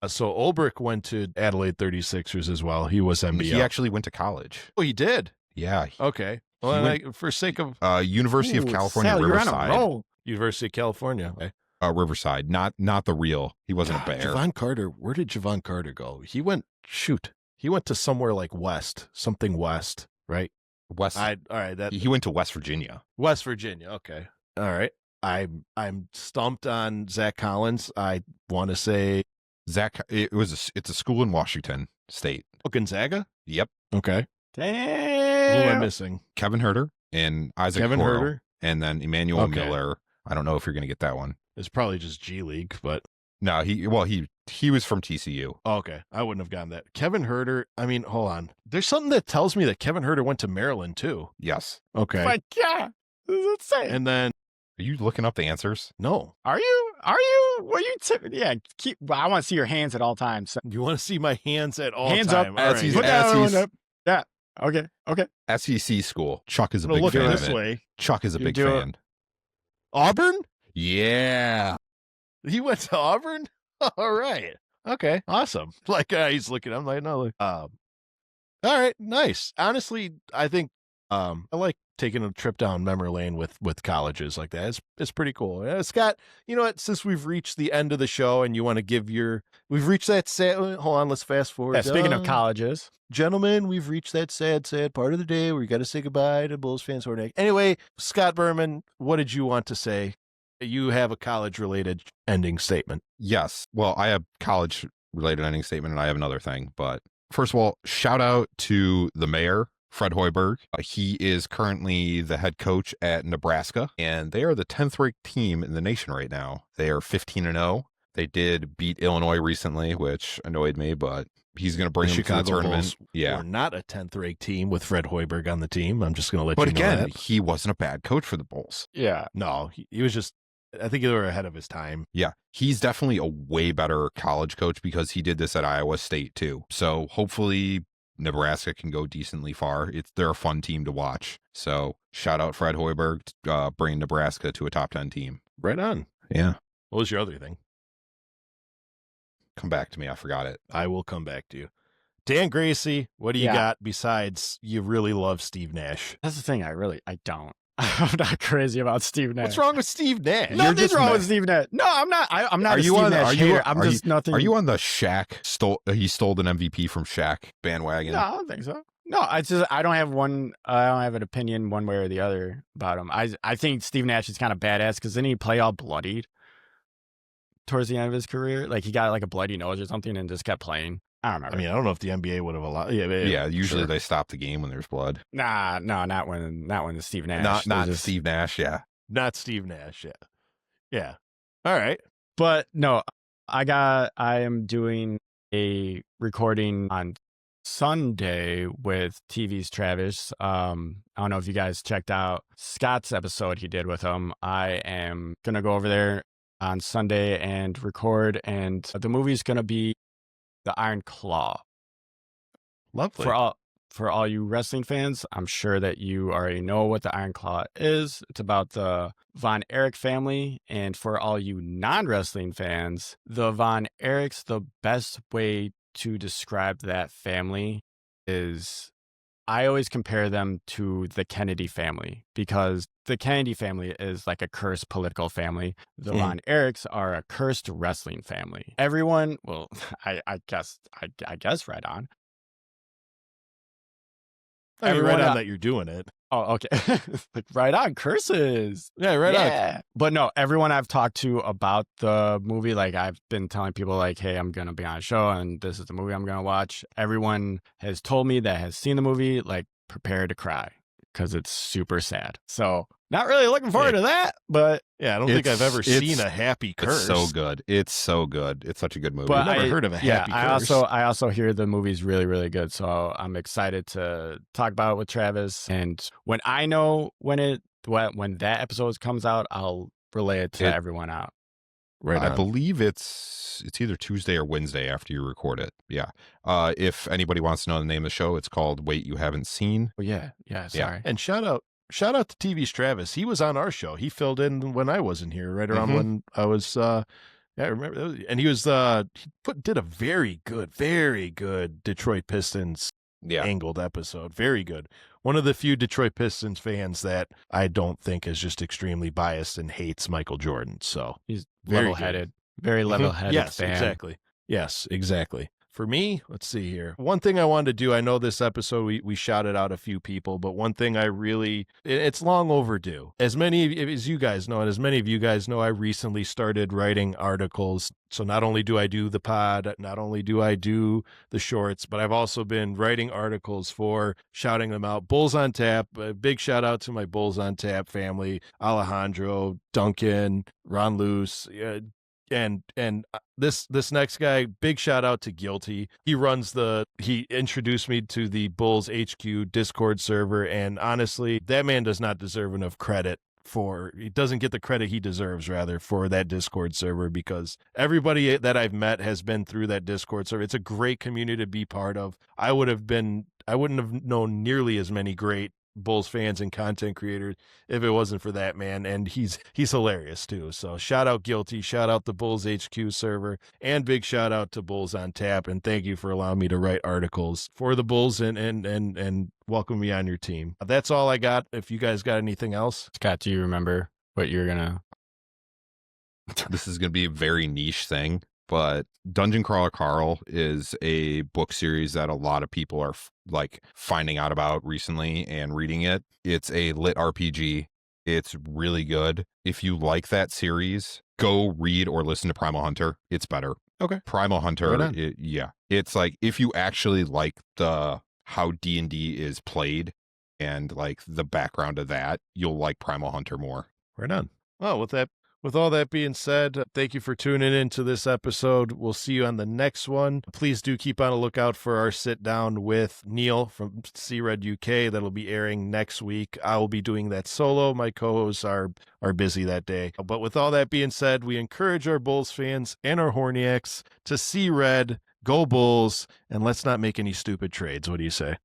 So Ulbrich went to Adelaide 36ers as well. He was NBL. He actually went to college. Oh, he did? Yeah. Okay. Well, He and for sake of University of Ooh, California, Sal, you're on a Riverside. roll. University of California. Okay. Riverside, not the real. He wasn't a bear. Javon Carter. Where did Javon Carter go? He went to somewhere like something west, right? West. All right. That He went to West Virginia. West Virginia. Okay. All right. I'm stumped on Zach Collins. I want to say Zach. It's a school in Washington State. Gonzaga. Yep. Okay. Who am I Damn. missing? Kevin Herter and Isaac Kevin Okoro. Herter. And then Emmanuel Okay. Miller. I don't know if you're going to get that one. It's probably just G League, but No, he was from TCU. okay. I wouldn't have gotten that. Kevin Herter. I mean, hold on. There's something that tells me that Kevin Herter went to Maryland too. Yes. Okay. My God. This is insane. And then Are you looking up the answers? no. Are you? What you? Yeah. I want to see your hands at all times. You want to see my hands at all Hands up. time? As All he's- right. Put that he's- one up. Yeah. Okay. SEC school. Chuck is a I'm gonna big look fan this of it. way. Chuck is a You big do it. fan. Auburn? Yeah. He went to Auburn? All right. Okay. Awesome. Like he's looking. I'm like, no. All right. Nice. Honestly, I think I like taking a trip down memory lane with colleges like that. It's pretty cool. Scott, you know what? Since we've reached the end of the show and you want to give we've reached that sad. Hold on. Let's fast forward. Yeah, speaking of colleges, Gentlemen, we've reached that sad part of the day where you got to say goodbye to Bulls fans. Anyway, Scott Berman, what did you want to say? You have a college-related ending statement. Yes. Well, I have college-related ending statement, and I have another thing. But first of all, shout out to the mayor, Fred Hoiberg. He is currently the head coach at Nebraska, and they are the 10th ranked team in the nation right now. They are 15-0. They did beat Illinois recently, which annoyed me, but he's going to bring them to the tournament. We're not a 10th ranked team with Fred Hoiberg on the team. I'm just going to let you know again, that. He wasn't a bad coach for the Bulls. Yeah. No, he was just, I think they were ahead of his time. Yeah. He's definitely a way better college coach because he did this at Iowa State too. So hopefully Nebraska can go decently far. They're a fun team to watch. So shout out Fred Hoiberg, bringing Nebraska to a top 10 team. Right on. Yeah. What was your other thing? Come back to me. I forgot it. I will come back to you. Dan Gracie, what do you got besides you really love Steve Nash? That's the thing. I don't. I'm not crazy about Steve Nash. What's wrong with Steve Nash? Nothing's wrong with Steve Nash. No, I'm not. I'm not a Steve Nash hater. I'm just nothing. Are you on the Shaq he stole an MVP from Shaq bandwagon? No, I don't think so. No, I don't have one. I don't have an opinion one way or the other about him. I think Steve Nash is kind of badass because didn't he play all bloodied towards the end of his career? Like he got like a bloody nose or something and just kept playing. I don't remember. I mean, I don't know if the NBA would have allowed. Yeah, usually they stop the game when there's blood. Nah, no, not when the Steve Nash. Not Steve Nash. Yeah, not Steve Nash. Yeah. All right, but no, I am doing a recording on Sunday with TV's Travis. I don't know if you guys checked out Scott's episode he did with him. I am gonna go over there on Sunday and record, and the movie's gonna be The Iron Claw. Lovely. For all you wrestling fans, I'm sure that you already know what the Iron Claw is. It's about the Von Erich family. And for all you non-wrestling fans, the Von Erichs, the best way to describe that family is, I always compare them to the Kennedy family because the Kennedy family is like a cursed political family. The Von Erichs are a cursed wrestling family. Everyone, well, I guess right on. I mean, right on that you're doing it. Oh, okay. Like right on, curses. Yeah, right on. But no, everyone I've talked to about the movie, like I've been telling people like, hey, I'm going to be on a show and this is the movie I'm going to watch. Everyone has told me that has seen the movie, like prepare to cry because it's super sad. So not really looking forward to that, but yeah, I don't think I've ever seen a happy curse. It's so good. It's so good. It's such a good movie. But I've never heard of a happy curse. I also hear the movie's really, really good. So I'm excited to talk about it with Travis. And when I know when that episode comes out, I'll relay it to everyone out. Right. I believe it's either Tuesday or Wednesday after you record it. Yeah. If anybody wants to know the name of the show, it's called Wait You Haven't Seen. Oh, yeah. Sorry. And shout out to TV's Travis. He was on our show. He filled in when I wasn't here, right around when I was. I remember, and he was did a very good Detroit Pistons angled episode. Very good. One of the few Detroit Pistons fans that I don't think is just extremely biased and hates Michael Jordan. So he's level-headed, very level-headed. Yes, fan. Exactly. Yes, exactly. For me, let's see here. One thing I wanted to do, I know this episode we shouted out a few people, but one thing it's long overdue. As you guys know, and as many of you guys know, I recently started writing articles. So not only do I do the pod, not only do I do the shorts, but I've also been writing articles for shouting them out. Bulls on Tap, a big shout out to my Bulls on Tap family, Alejandro, Duncan, Ron Luce, and this next guy, big shout out to Guilty. He introduced me to the Bulls HQ Discord server, and honestly, that man does not deserve enough credit. He doesn't get the credit he deserves, rather, for that Discord server, because everybody that I've met has been through that Discord server. It's a great community to be part of. I wouldn't have known nearly as many great Bulls fans and content creators if it wasn't for that man, and he's hilarious too. So shout out Guilty, shout out the Bulls HQ server, and big shout out to Bulls on Tap, and thank you for allowing me to write articles for the Bulls and welcome me on your team. That's all I got. If you guys got anything else. Scott, do you remember what you're gonna This is gonna be a very niche thing, but Dungeon Crawler Carl is a book series that a lot of people are finding out about recently and reading it. It's a lit RPG. It's really good. If you like that series, go read or listen to Primal Hunter. It's better. Okay. Primal Hunter, it's like if you actually like how D&D is played and like the background of that, you'll like Primal Hunter more. Right on. Well, with With all that being said, thank you for tuning in to this episode. We'll see you on the next one. Please do keep on a lookout for our sit down with Neil from C-Red UK. That'll be airing next week. I will be doing that solo. My co-hosts are busy that day. But with all that being said, we encourage our Bulls fans and our Horniacs to see red, go Bulls, and let's not make any stupid trades. What do you say?